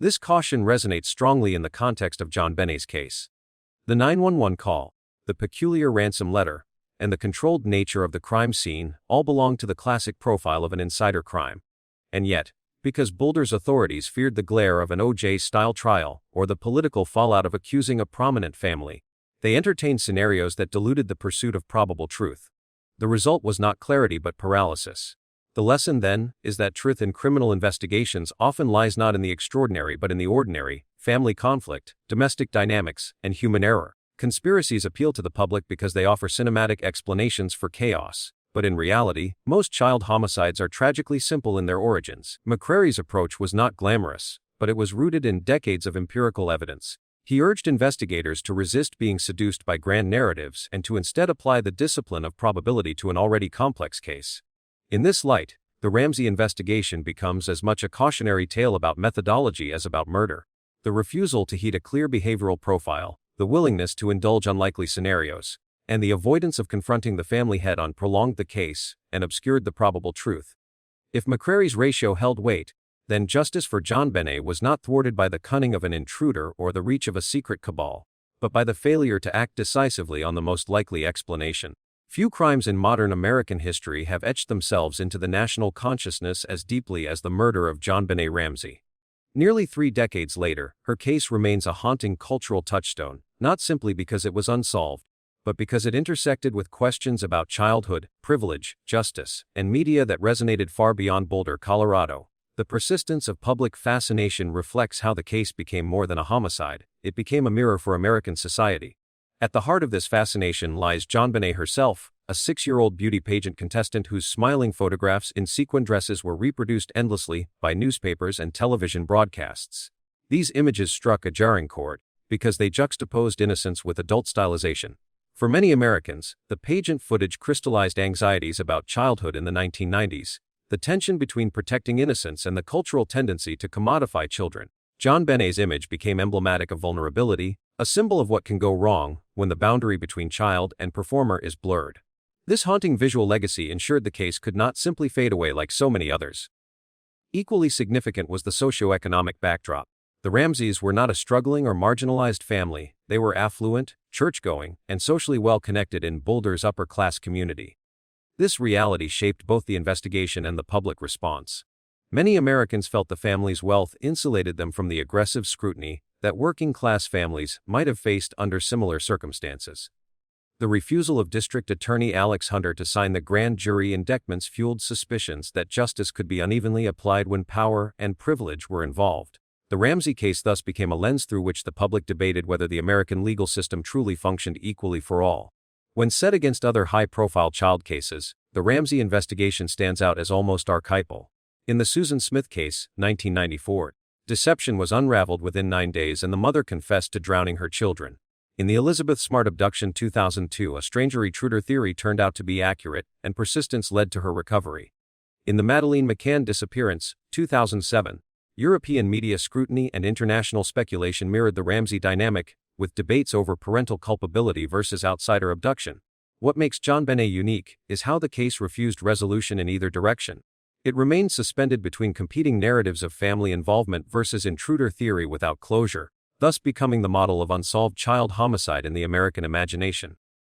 This caution resonates strongly in the context of JonBenét's case. The 911 call, the peculiar ransom letter, and the controlled nature of the crime scene all belong to the classic profile of an insider crime. And yet, because Boulder's authorities feared the glare of an O.J.-style trial or the political fallout of accusing a prominent family, they entertained scenarios that diluted the pursuit of probable truth. The result was not clarity but paralysis. The lesson, then, is that truth in criminal investigations often lies not in the extraordinary but in the ordinary: family conflict, domestic dynamics, and human error. Conspiracies appeal to the public because they offer cinematic explanations for chaos, but in reality, most child homicides are tragically simple in their origins. McCrary's approach was not glamorous, but it was rooted in decades of empirical evidence. He urged investigators to resist being seduced by grand narratives and to instead apply the discipline of probability to an already complex case. In this light, the Ramsey investigation becomes as much a cautionary tale about methodology as about murder. The refusal to heed a clear behavioral profile, the willingness to indulge unlikely scenarios, and the avoidance of confronting the family head-on prolonged the case and obscured the probable truth. If McCrary's ratio held weight, then justice for JonBenet was not thwarted by the cunning of an intruder or the reach of a secret cabal, but by the failure to act decisively on the most likely explanation. Few crimes in modern American history have etched themselves into the national consciousness as deeply as the murder of JonBenet Ramsey. Nearly 3 decades later, her case remains a haunting cultural touchstone, not simply because it was unsolved, but because it intersected with questions about childhood, privilege, justice, and media that resonated far beyond Boulder, Colorado. The persistence of public fascination reflects how the case became more than a homicide. It became a mirror for American society. At the heart of this fascination lies JonBenet herself, a 6-year-old beauty pageant contestant whose smiling photographs in sequin dresses were reproduced endlessly by newspapers and television broadcasts. These images struck a jarring chord, because they juxtaposed innocence with adult stylization. For many Americans, the pageant footage crystallized anxieties about childhood in the 1990s, the tension between protecting innocence and the cultural tendency to commodify children. JonBenet's image became emblematic of vulnerability, a symbol of what can go wrong when the boundary between child and performer is blurred. This haunting visual legacy ensured the case could not simply fade away like so many others. Equally significant was the socioeconomic backdrop. The Ramseys were not a struggling or marginalized family. They were affluent, church-going, and socially well-connected in Boulder's upper-class community. This reality shaped both the investigation and the public response. Many Americans felt the family's wealth insulated them from the aggressive scrutiny that working-class families might have faced under similar circumstances. The refusal of District Attorney Alex Hunter to sign the grand jury indictments fueled suspicions that justice could be unevenly applied when power and privilege were involved. The Ramsey case thus became a lens through which the public debated whether the American legal system truly functioned equally for all. When set against other high-profile child cases, the Ramsey investigation stands out as almost archetypal. In the Susan Smith case, 1994, deception was unraveled within 9 days and the mother confessed to drowning her children. In the Elizabeth Smart abduction 2002, a stranger-intruder theory turned out to be accurate, and persistence led to her recovery. In the Madeleine McCann disappearance, 2007, European media scrutiny and international speculation mirrored the Ramsey dynamic, with debates over parental culpability versus outsider abduction. What makes JonBenet unique is how the case refused resolution in either direction. It remained suspended between competing narratives of family involvement versus intruder theory without closure, thus becoming the model of unsolved child homicide in the American imagination.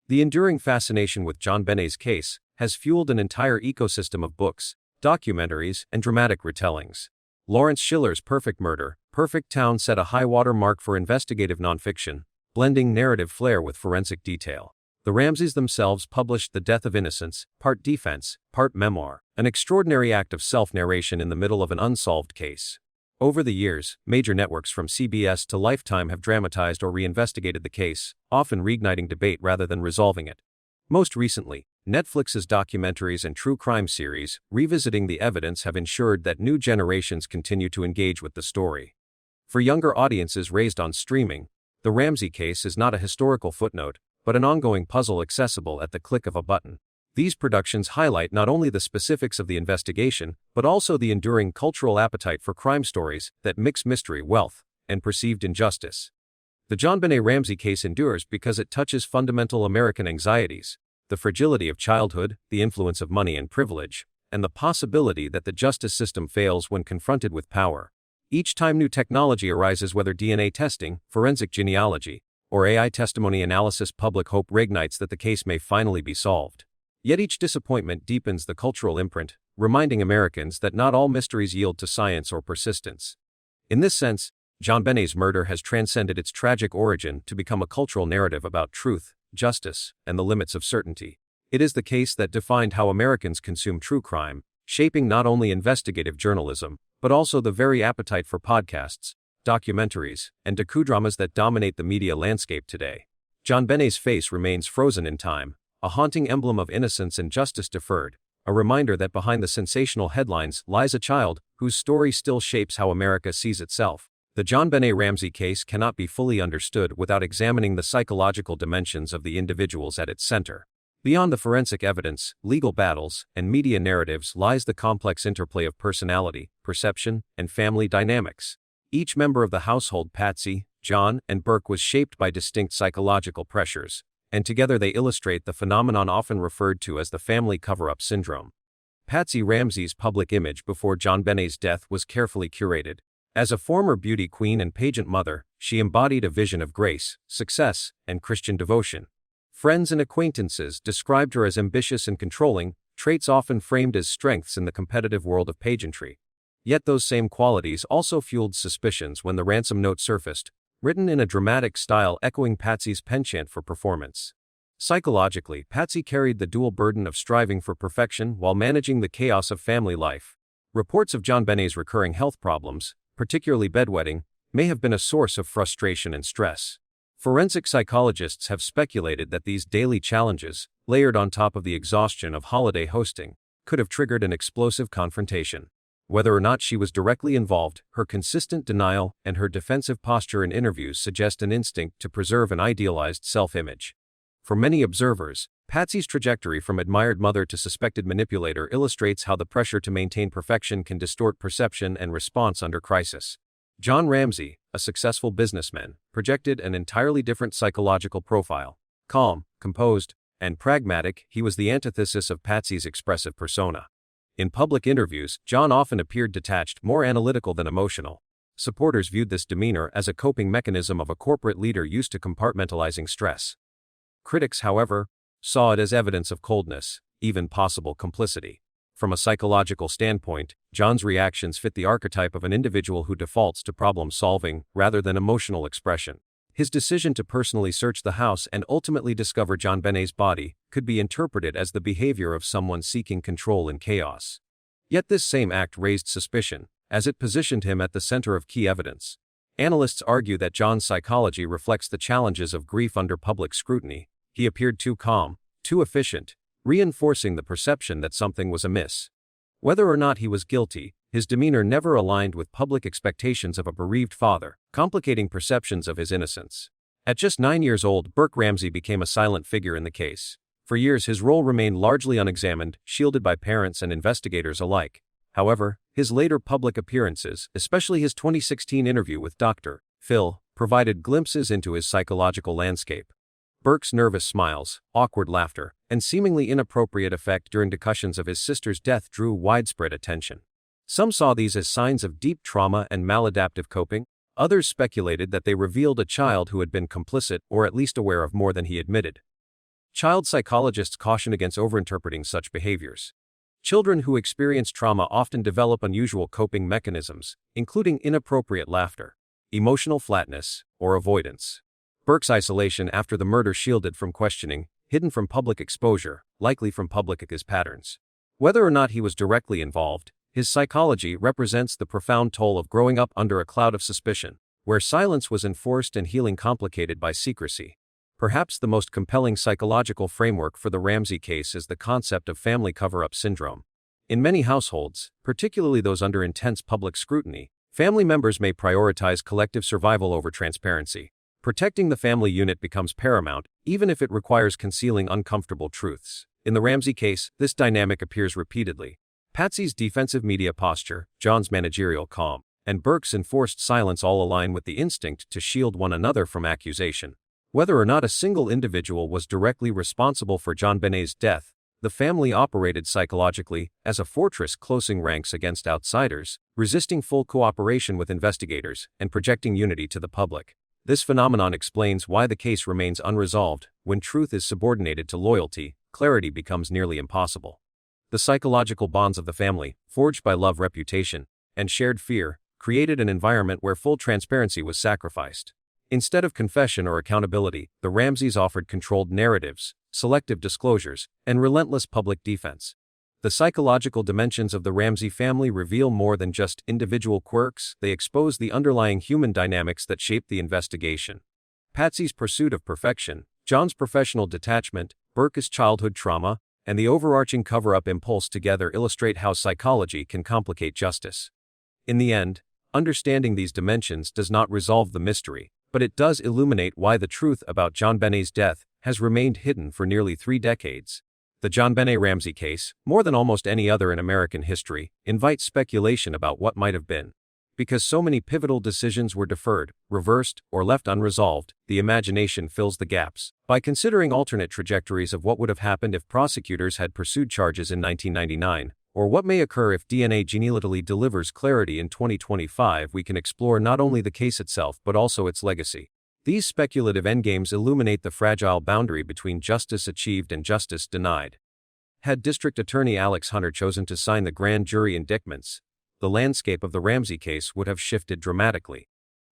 The enduring fascination with JonBenet's case has fueled an entire ecosystem of books, documentaries, and dramatic retellings. Lawrence Schiller's Perfect Murder, Perfect Town set a high-water mark for investigative nonfiction, blending narrative flair with forensic detail. The Ramseys themselves published The Death of Innocence, part defense, part memoir, an extraordinary act of self-narration in the middle of an unsolved case. Over the years, major networks from CBS to Lifetime have dramatized or reinvestigated the case, often reigniting debate rather than resolving it. Most recently, Netflix's documentaries and true crime series, revisiting the evidence, have ensured that new generations continue to engage with the story. For younger audiences raised on streaming, the Ramsey case is not a historical footnote, but an ongoing puzzle accessible at the click of a button. These productions highlight not only the specifics of the investigation, but also the enduring cultural appetite for crime stories that mix mystery, wealth, and perceived injustice. The JonBenet Ramsey case endures because it touches fundamental American anxieties: the fragility of childhood, the influence of money and privilege, and the possibility that the justice system fails when confronted with power. Each time new technology arises, whether DNA testing, forensic genealogy, or AI testimony analysis, public hope reignites that the case may finally be solved. Yet each disappointment deepens the cultural imprint, reminding Americans that not all mysteries yield to science or persistence. In this sense, JonBenet's murder has transcended its tragic origin to become a cultural narrative about truth, justice, and the limits of certainty. It is the case that defined how Americans consume true crime, shaping not only investigative journalism, but also the very appetite for podcasts, documentaries, and docudramas that dominate the media landscape today. JonBenet's face remains frozen in time, a haunting emblem of innocence and justice deferred, a reminder that behind the sensational headlines lies a child whose story still shapes how America sees itself. The JonBenet Ramsey case cannot be fully understood without examining the psychological dimensions of the individuals at its center. Beyond the forensic evidence, legal battles, and media narratives lies the complex interplay of personality, perception, and family dynamics. Each member of the household, Patsy, John, and Burke, was shaped by distinct psychological pressures, and together they illustrate the phenomenon often referred to as the family cover-up syndrome. Patsy Ramsey's public image before JonBenét's death was carefully curated. As a former beauty queen and pageant mother, she embodied a vision of grace, success, and Christian devotion. Friends and acquaintances described her as ambitious and controlling, traits often framed as strengths in the competitive world of pageantry. Yet those same qualities also fueled suspicions when the ransom note surfaced, written in a dramatic style echoing Patsy's penchant for performance. Psychologically, Patsy carried the dual burden of striving for perfection while managing the chaos of family life. Reports of JonBenét's recurring health problems, particularly bedwetting, may have been a source of frustration and stress. Forensic psychologists have speculated that these daily challenges, layered on top of the exhaustion of holiday hosting, could have triggered an explosive confrontation. Whether or not she was directly involved, her consistent denial and her defensive posture in interviews suggest an instinct to preserve an idealized self-image. For many observers, Patsy's trajectory from admired mother to suspected manipulator illustrates how the pressure to maintain perfection can distort perception and response under crisis. John Ramsey, a successful businessman, projected an entirely different psychological profile. Calm, composed, and pragmatic, he was the antithesis of Patsy's expressive persona. In public interviews, John often appeared detached, more analytical than emotional. Supporters viewed this demeanor as a coping mechanism of a corporate leader used to compartmentalizing stress. Critics, however, saw it as evidence of coldness, even possible complicity. From a psychological standpoint, John's reactions fit the archetype of an individual who defaults to problem-solving rather than emotional expression. His decision to personally search the house and ultimately discover JonBenét's body could be interpreted as the behavior of someone seeking control in chaos. Yet this same act raised suspicion, as it positioned him at the center of key evidence. Analysts argue that John's psychology reflects the challenges of grief under public scrutiny. He appeared too calm, too efficient, reinforcing the perception that something was amiss. Whether or not he was guilty, his demeanor never aligned with public expectations of a bereaved father, complicating perceptions of his innocence. At just 9 years old, Burke Ramsey became a silent figure in the case. For years his role remained largely unexamined, shielded by parents and investigators alike. However, his later public appearances, especially his 2016 interview with Dr. Phil, provided glimpses into his psychological landscape. Burke's nervous smiles, awkward laughter, and seemingly inappropriate effect during discussions of his sister's death drew widespread attention. Some saw these as signs of deep trauma and maladaptive coping. Others speculated that they revealed a child who had been complicit or at least aware of more than he admitted. Child psychologists caution against overinterpreting such behaviors. Children who experience trauma often develop unusual coping mechanisms, including inappropriate laughter, emotional flatness, or avoidance. Burke's isolation after the murder shielded from questioning, hidden from public exposure, likely from public patterns. Whether or not he was directly involved, his psychology represents the profound toll of growing up under a cloud of suspicion, where silence was enforced and healing complicated by secrecy. Perhaps the most compelling psychological framework for the Ramsey case is the concept of family cover-up syndrome. In many households, particularly those under intense public scrutiny, family members may prioritize collective survival over transparency. Protecting the family unit becomes paramount, even if it requires concealing uncomfortable truths. In the Ramsey case, this dynamic appears repeatedly. Patsy's defensive media posture, John's managerial calm, and Burke's enforced silence all align with the instinct to shield one another from accusation. Whether or not a single individual was directly responsible for JonBenét's death, the family operated psychologically as a fortress, closing ranks against outsiders, resisting full cooperation with investigators, and projecting unity to the public. This phenomenon explains why the case remains unresolved. When truth is subordinated to loyalty, clarity becomes nearly impossible. The psychological bonds of the family, forged by love, reputation, and shared fear, created an environment where full transparency was sacrificed. Instead of confession or accountability, the Ramseys offered controlled narratives, selective disclosures, and relentless public defense. The psychological dimensions of the Ramsey family reveal more than just individual quirks. They expose the underlying human dynamics that shape the investigation. Patsy's pursuit of perfection, John's professional detachment, Burke's childhood trauma, and the overarching cover-up impulse together illustrate how psychology can complicate justice. In the end, Understanding these dimensions does not resolve the mystery, but it does illuminate why the truth about JonBenét's death has remained hidden for nearly 3 decades. The JonBenet Ramsey case, more than almost any other in American history, invites speculation about what might have been. Because so many pivotal decisions were deferred, reversed, or left unresolved, the imagination fills the gaps. By considering alternate trajectories of what would have happened if prosecutors had pursued charges in 1999, or what may occur if DNA genealogy delivers clarity in 2025, we can explore not only the case itself but also its legacy. These speculative endgames illuminate the fragile boundary between justice achieved and justice denied. Had District Attorney Alex Hunter chosen to sign the grand jury indictments, the landscape of the Ramsey case would have shifted dramatically.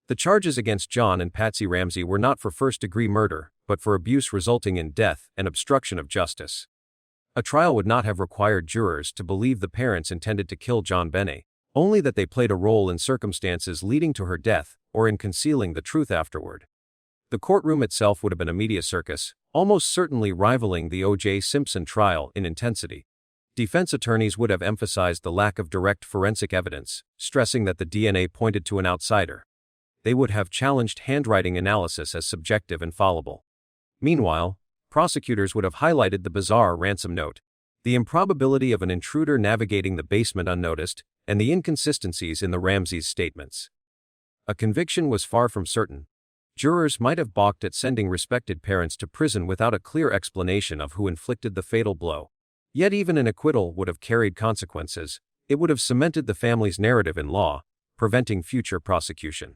The charges against John and Patsy Ramsey were not for first-degree murder, but for abuse resulting in death and obstruction of justice. A trial would not have required jurors to believe the parents intended to kill JonBenet, only that they played a role in circumstances leading to her death or in concealing the truth afterward. The courtroom itself would have been a media circus, almost certainly rivaling the O.J. Simpson trial in intensity. Defense attorneys would have emphasized the lack of direct forensic evidence, stressing that the DNA pointed to an outsider. They would have challenged handwriting analysis as subjective and fallible. Meanwhile, prosecutors would have highlighted the bizarre ransom note, the improbability of an intruder navigating the basement unnoticed, and the inconsistencies in the Ramseys' statements. A conviction was far from certain. Jurors might have balked at sending respected parents to prison without a clear explanation of who inflicted the fatal blow. Yet even an acquittal would have carried consequences. It would have cemented the family's narrative in law, preventing future prosecution.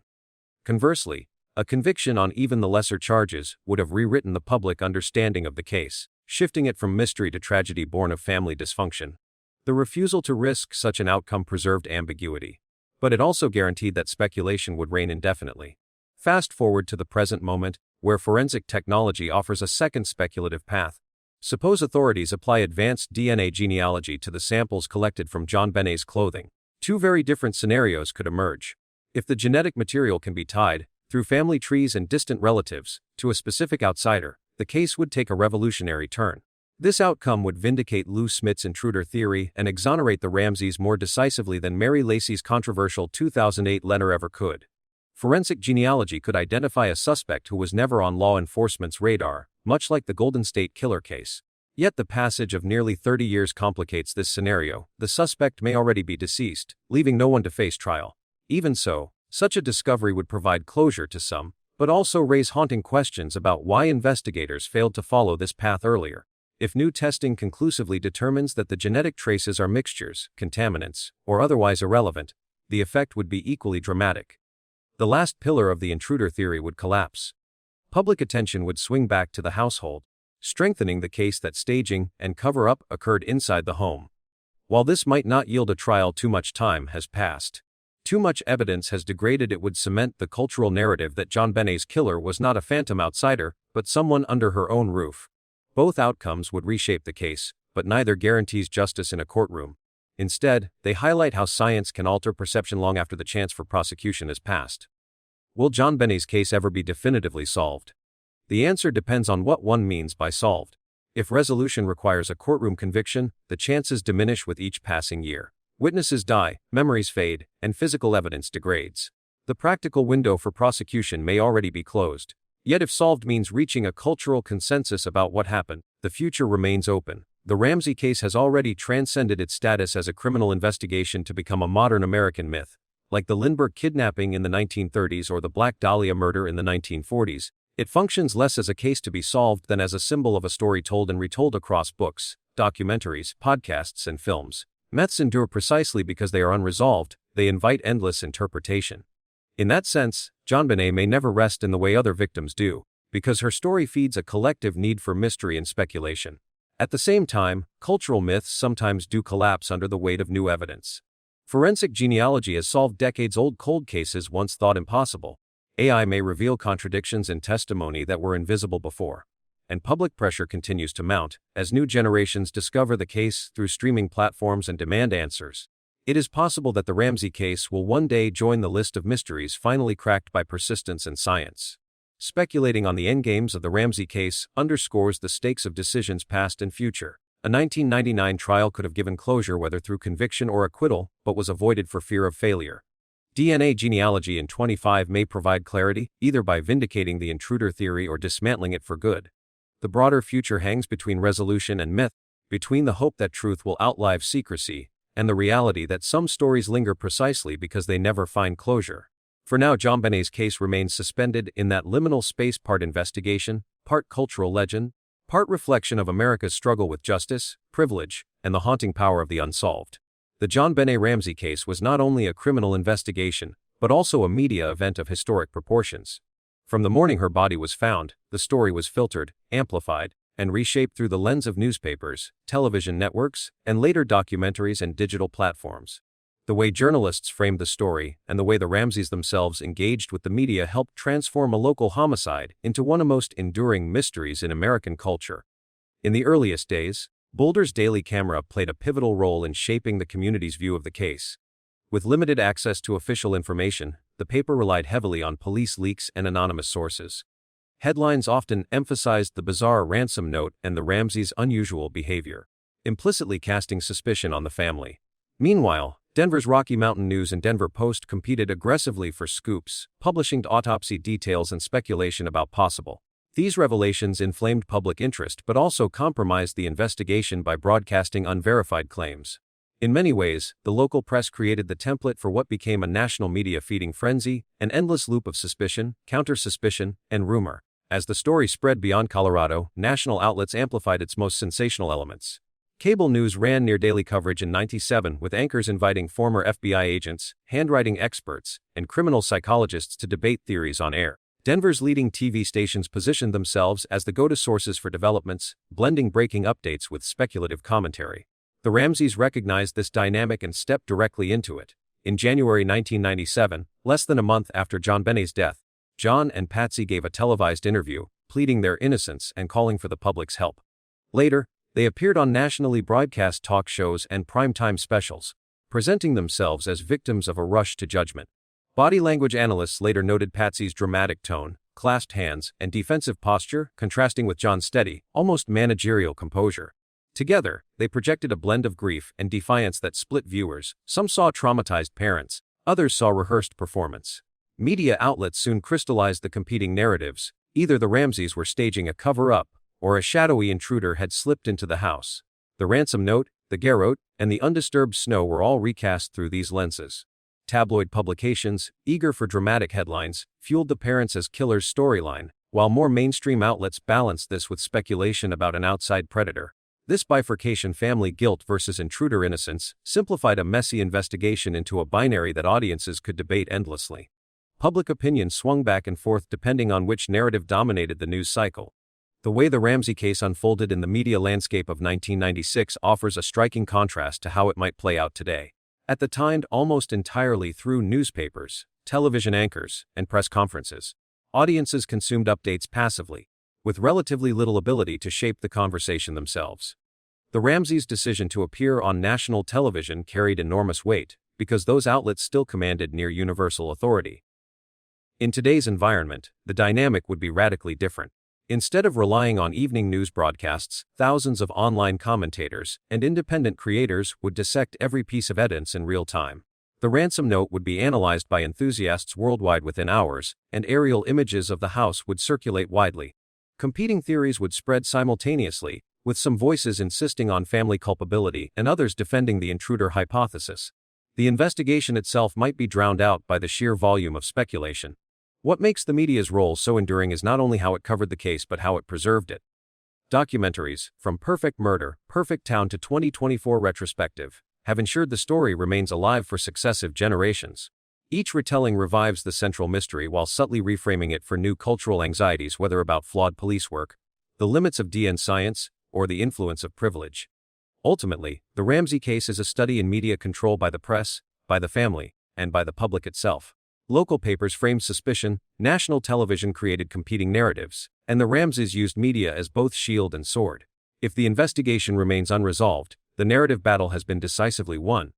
Conversely, a conviction on even the lesser charges would have rewritten the public understanding of the case, shifting it from mystery to tragedy born of family dysfunction. The refusal to risk such an outcome preserved ambiguity, but it also guaranteed that speculation would reign indefinitely. Fast forward to the present moment, where forensic technology offers a second speculative path. Suppose authorities apply advanced DNA genealogy to the samples collected from JonBenét's clothing. 2 very different scenarios could emerge. If the genetic material can be tied, through family trees and distant relatives, to a specific outsider, the case would take a revolutionary turn. This outcome would vindicate Lou Smith's intruder theory and exonerate the Ramseys more decisively than Mary Lacey's controversial 2008 letter ever could. Forensic genealogy could identify a suspect who was never on law enforcement's radar, much like the Golden State Killer case. Yet the passage of nearly 30 years complicates this scenario. The suspect may already be deceased, leaving no one to face trial. Even so, such a discovery would provide closure to some, but also raise haunting questions about why investigators failed to follow this path earlier. If new testing conclusively determines that the genetic traces are mixtures, contaminants, or otherwise irrelevant, the effect would be equally dramatic. The last pillar of the intruder theory would collapse. Public attention would swing back to the household, strengthening the case that staging and cover-up occurred inside the home. While this might not yield a trial, too much time has passed. Too much evidence has degraded. It would cement the cultural narrative that JonBenét's killer was not a phantom outsider, but someone under her own roof. Both outcomes would reshape the case, but neither guarantees justice in a courtroom. Instead, they highlight how science can alter perception long after the chance for prosecution has passed. Will JonBenét's case ever be definitively solved? The answer depends on what one means by solved. If resolution requires a courtroom conviction, the chances diminish with each passing year. Witnesses die, memories fade, and physical evidence degrades. The practical window for prosecution may already be closed. Yet if solved means reaching a cultural consensus about what happened, the future remains open. The Ramsey case has already transcended its status as a criminal investigation to become a modern American myth. Like the Lindbergh kidnapping in the 1930s or the Black Dahlia murder in the 1940s, it functions less as a case to be solved than as a symbol of a story told and retold across books, documentaries, podcasts, and films. Myths endure precisely because they are unresolved. They invite endless interpretation. In that sense, JonBenet may never rest in the way other victims do, because her story feeds a collective need for mystery and speculation. At the same time, cultural myths sometimes do collapse under the weight of new evidence. Forensic genealogy has solved decades-old cold cases once thought impossible. AI may reveal contradictions in testimony that were invisible before. And public pressure continues to mount as new generations discover the case through streaming platforms and demand answers. It is possible that the Ramsey case will one day join the list of mysteries finally cracked by persistence and science. Speculating on the endgames of the Ramsey case underscores the stakes of decisions past and future. A 1999 trial could have given closure whether through conviction or acquittal, but was avoided for fear of failure. DNA genealogy in 25 may provide clarity, either by vindicating the intruder theory or dismantling it for good. The broader future hangs between resolution and myth, between the hope that truth will outlive secrecy, and the reality that some stories linger precisely because they never find closure. For now, JonBenét's case remains suspended in that liminal space, part investigation, part cultural legend, part reflection of America's struggle with justice, privilege, and the haunting power of the unsolved. The JonBenet Ramsey case was not only a criminal investigation, but also a media event of historic proportions. From the morning her body was found, the story was filtered, amplified, and reshaped through the lens of newspapers, television networks, and later documentaries and digital platforms. The way journalists framed the story and the way the Ramseys themselves engaged with the media helped transform a local homicide into one of the most enduring mysteries in American culture. In the earliest days, Boulder's daily camera played a pivotal role in shaping the community's view of the case. With limited access to official information, the paper relied heavily on police leaks and anonymous sources. Headlines often emphasized the bizarre ransom note and the Ramseys' unusual behavior, implicitly casting suspicion on the family. Meanwhile, Denver's Rocky Mountain News and Denver Post competed aggressively for scoops, publishing autopsy details and speculation about possible. These revelations inflamed public interest but also compromised the investigation by broadcasting unverified claims. In many ways, the local press created the template for what became a national media feeding frenzy, an endless loop of suspicion, counter-suspicion, and rumor. As the story spread beyond Colorado, national outlets amplified its most sensational elements. Cable news ran near-daily coverage in '97 with anchors inviting former FBI agents, handwriting experts, and criminal psychologists to debate theories on air. Denver's leading TV stations positioned themselves as the go-to sources for developments, blending breaking updates with speculative commentary. The Ramseys recognized this dynamic and stepped directly into it. In January 1997, less than a month after JonBenét's death, John and Patsy gave a televised interview, pleading their innocence and calling for the public's help. Later, they appeared on nationally broadcast talk shows and primetime specials, presenting themselves as victims of a rush to judgment. Body language analysts later noted Patsy's dramatic tone, clasped hands, and defensive posture, contrasting with John's steady, almost managerial composure. Together, they projected a blend of grief and defiance that split viewers. Some saw traumatized parents, others saw rehearsed performance. Media outlets soon crystallized the competing narratives. Either the Ramseys were staging a cover-up, or a shadowy intruder had slipped into the house. The ransom note, the garrote, and the undisturbed snow were all recast through these lenses. Tabloid publications, eager for dramatic headlines, fueled the parents as killers storyline, while more mainstream outlets balanced this with speculation about an outside predator. This bifurcation, family guilt versus intruder innocence, simplified a messy investigation into a binary that audiences could debate endlessly. Public opinion swung back and forth depending on which narrative dominated the news cycle. The way the Ramsey case unfolded in the media landscape of 1996 offers a striking contrast to how it might play out today. At the time, almost entirely through newspapers, television anchors, and press conferences, audiences consumed updates passively, with relatively little ability to shape the conversation themselves. The Ramseys' decision to appear on national television carried enormous weight, because those outlets still commanded near universal authority. In today's environment, the dynamic would be radically different. Instead of relying on evening news broadcasts, thousands of online commentators and independent creators would dissect every piece of evidence in real time. The ransom note would be analyzed by enthusiasts worldwide within hours, and aerial images of the house would circulate widely. Competing theories would spread simultaneously, with some voices insisting on family culpability and others defending the intruder hypothesis. The investigation itself might be drowned out by the sheer volume of speculation. What makes the media's role so enduring is not only how it covered the case but how it preserved it. Documentaries, from Perfect Murder, Perfect Town to 2024 Retrospective, have ensured the story remains alive for successive generations. Each retelling revives the central mystery while subtly reframing it for new cultural anxieties, whether about flawed police work, the limits of DNA science, or the influence of privilege. Ultimately, the Ramsey case is a study in media control by the press, by the family, and by the public itself. Local papers framed suspicion, national television created competing narratives, and the Ramseys used media as both shield and sword. If the investigation remains unresolved, the narrative battle has been decisively won.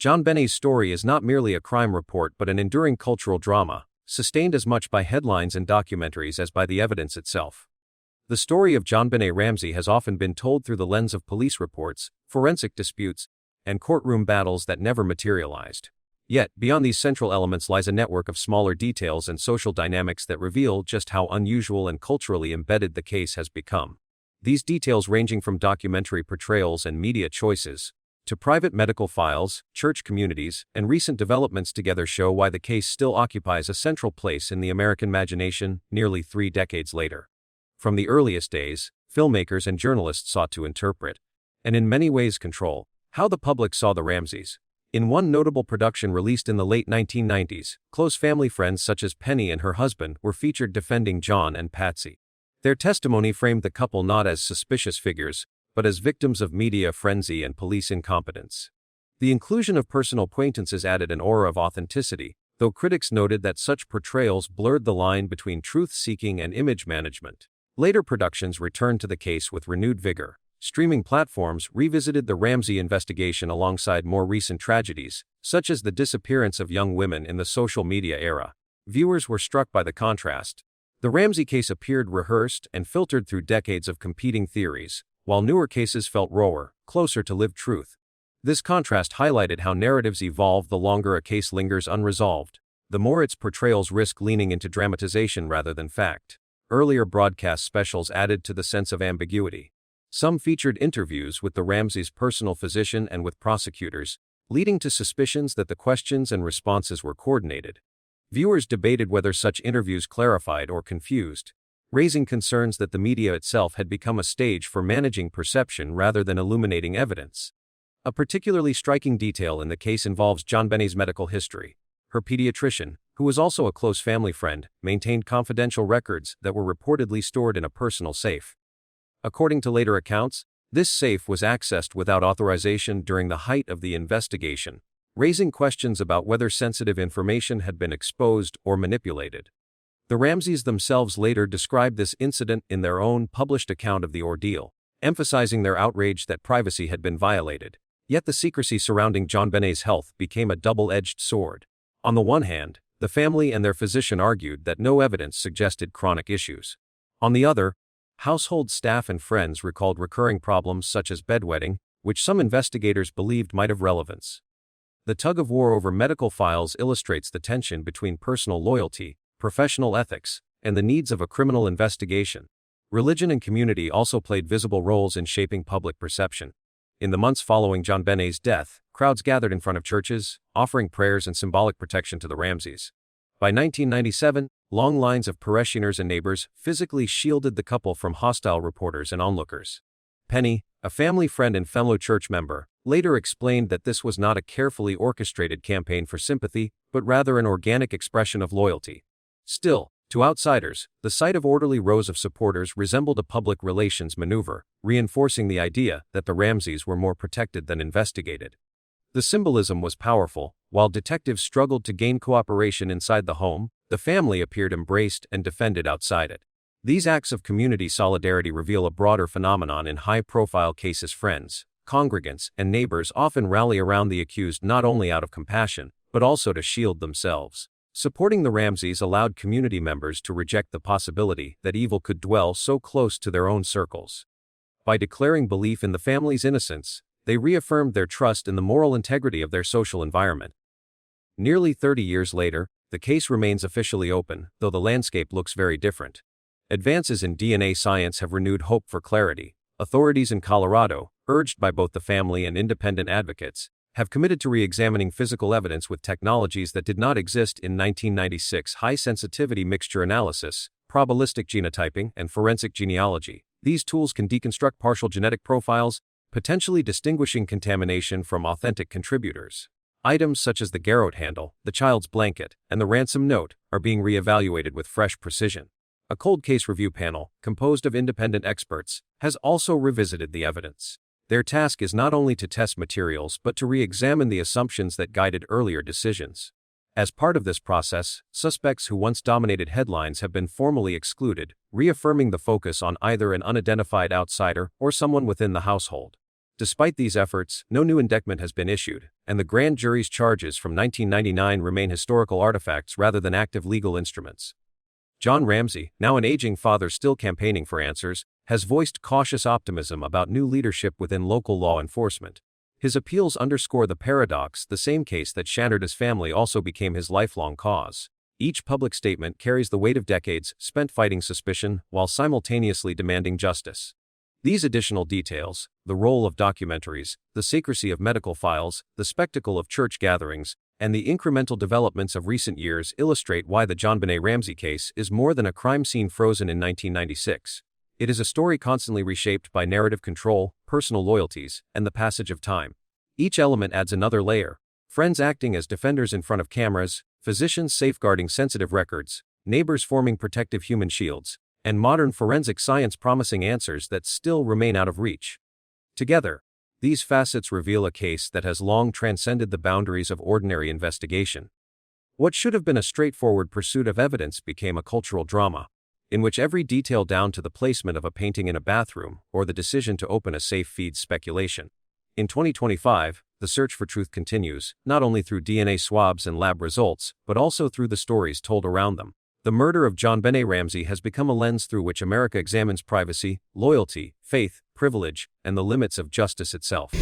JonBenét's story is not merely a crime report but an enduring cultural drama, sustained as much by headlines and documentaries as by the evidence itself. The story of JonBenet Ramsey has often been told through the lens of police reports, forensic disputes, and courtroom battles that never materialized. Yet, beyond these central elements lies a network of smaller details and social dynamics that reveal just how unusual and culturally embedded the case has become. These details, ranging from documentary portrayals and media choices to private medical files, church communities, and recent developments, together show why the case still occupies a central place in the American imagination nearly 3 decades later. From the earliest days, filmmakers and journalists sought to interpret, and in many ways control, how the public saw the Ramseys. In one notable production released in the late 1990s, close family friends such as Penny and her husband were featured defending John and Patsy. Their testimony framed the couple not as suspicious figures, but as victims of media frenzy and police incompetence. The inclusion of personal acquaintances added an aura of authenticity, though critics noted that such portrayals blurred the line between truth-seeking and image management. Later productions returned to the case with renewed vigor. Streaming platforms revisited the Ramsey investigation alongside more recent tragedies, such as the disappearance of young women in the social media era. Viewers were struck by the contrast. The Ramsey case appeared rehearsed and filtered through decades of competing theories, while newer cases felt rawer, closer to lived truth. This contrast highlighted how narratives evolve. The longer a case lingers unresolved, the more its portrayals risk leaning into dramatization rather than fact. Earlier broadcast specials added to the sense of ambiguity. Some featured interviews with the Ramseys' personal physician and with prosecutors, leading to suspicions that the questions and responses were coordinated. Viewers debated whether such interviews clarified or confused, raising concerns that the media itself had become a stage for managing perception rather than illuminating evidence. A particularly striking detail in the case involves JonBenét's medical history. Her pediatrician, who was also a close family friend, maintained confidential records that were reportedly stored in a personal safe. According to later accounts, this safe was accessed without authorization during the height of the investigation, raising questions about whether sensitive information had been exposed or manipulated. The Ramseys themselves later described this incident in their own published account of the ordeal, emphasizing their outrage that privacy had been violated. Yet the secrecy surrounding JonBenét's health became a double-edged sword. On the one hand, the family and their physician argued that no evidence suggested chronic issues. On the other, household staff and friends recalled recurring problems such as bedwetting, which some investigators believed might have relevance. The tug-of-war over medical files illustrates the tension between personal loyalty, professional ethics, and the needs of a criminal investigation. Religion and community also played visible roles in shaping public perception. In the months following JonBenét's death, crowds gathered in front of churches, offering prayers and symbolic protection to the Ramseys. By 1997, long lines of parishioners and neighbors physically shielded the couple from hostile reporters and onlookers. Penny, a family friend and fellow church member, later explained that this was not a carefully orchestrated campaign for sympathy, but rather an organic expression of loyalty. Still, to outsiders, the sight of orderly rows of supporters resembled a public relations maneuver, reinforcing the idea that the Ramseys were more protected than investigated. The symbolism was powerful. While detectives struggled to gain cooperation inside the home, the family appeared embraced and defended outside it. These acts of community solidarity reveal a broader phenomenon in high-profile cases. Friends, congregants, and neighbors often rally around the accused not only out of compassion, but also to shield themselves. Supporting the Ramseys allowed community members to reject the possibility that evil could dwell so close to their own circles. By declaring belief in the family's innocence, they reaffirmed their trust in the moral integrity of their social environment. Nearly 30 years later, the case remains officially open, though the landscape looks very different. Advances in DNA science have renewed hope for clarity. Authorities in Colorado, urged by both the family and independent advocates, have committed to re-examining physical evidence with technologies that did not exist in 1996: high-sensitivity mixture analysis, probabilistic genotyping, and forensic genealogy. These tools can deconstruct partial genetic profiles, potentially distinguishing contamination from authentic contributors. Items such as the garrote handle, the child's blanket, and the ransom note are being re-evaluated with fresh precision. A cold case review panel, composed of independent experts, has also revisited the evidence. Their task is not only to test materials but to re-examine the assumptions that guided earlier decisions. As part of this process, suspects who once dominated headlines have been formally excluded, reaffirming the focus on either an unidentified outsider or someone within the household. Despite these efforts, no new indictment has been issued, and the grand jury's charges from 1999 remain historical artifacts rather than active legal instruments. John Ramsey, now an aging father still campaigning for answers, has voiced cautious optimism about new leadership within local law enforcement. His appeals underscore the paradox: the same case that shattered his family also became his lifelong cause. Each public statement carries the weight of decades spent fighting suspicion while simultaneously demanding justice. These additional details, the role of documentaries, the secrecy of medical files, the spectacle of church gatherings, and the incremental developments of recent years illustrate why the JonBené Ramsey case is more than a crime scene frozen in 1996. It is a story constantly reshaped by narrative control, personal loyalties, and the passage of time. Each element adds another layer: friends acting as defenders in front of cameras, physicians safeguarding sensitive records, neighbors forming protective human shields, and modern forensic science promising answers that still remain out of reach. Together, these facets reveal a case that has long transcended the boundaries of ordinary investigation. What should have been a straightforward pursuit of evidence became a cultural drama, in which every detail down to the placement of a painting in a bathroom or the decision to open a safe feeds speculation. In 2025, the search for truth continues, not only through DNA swabs and lab results, but also through the stories told around them. The murder of JonBené Ramsey has become a lens through which America examines privacy, loyalty, faith, privilege, and the limits of justice itself.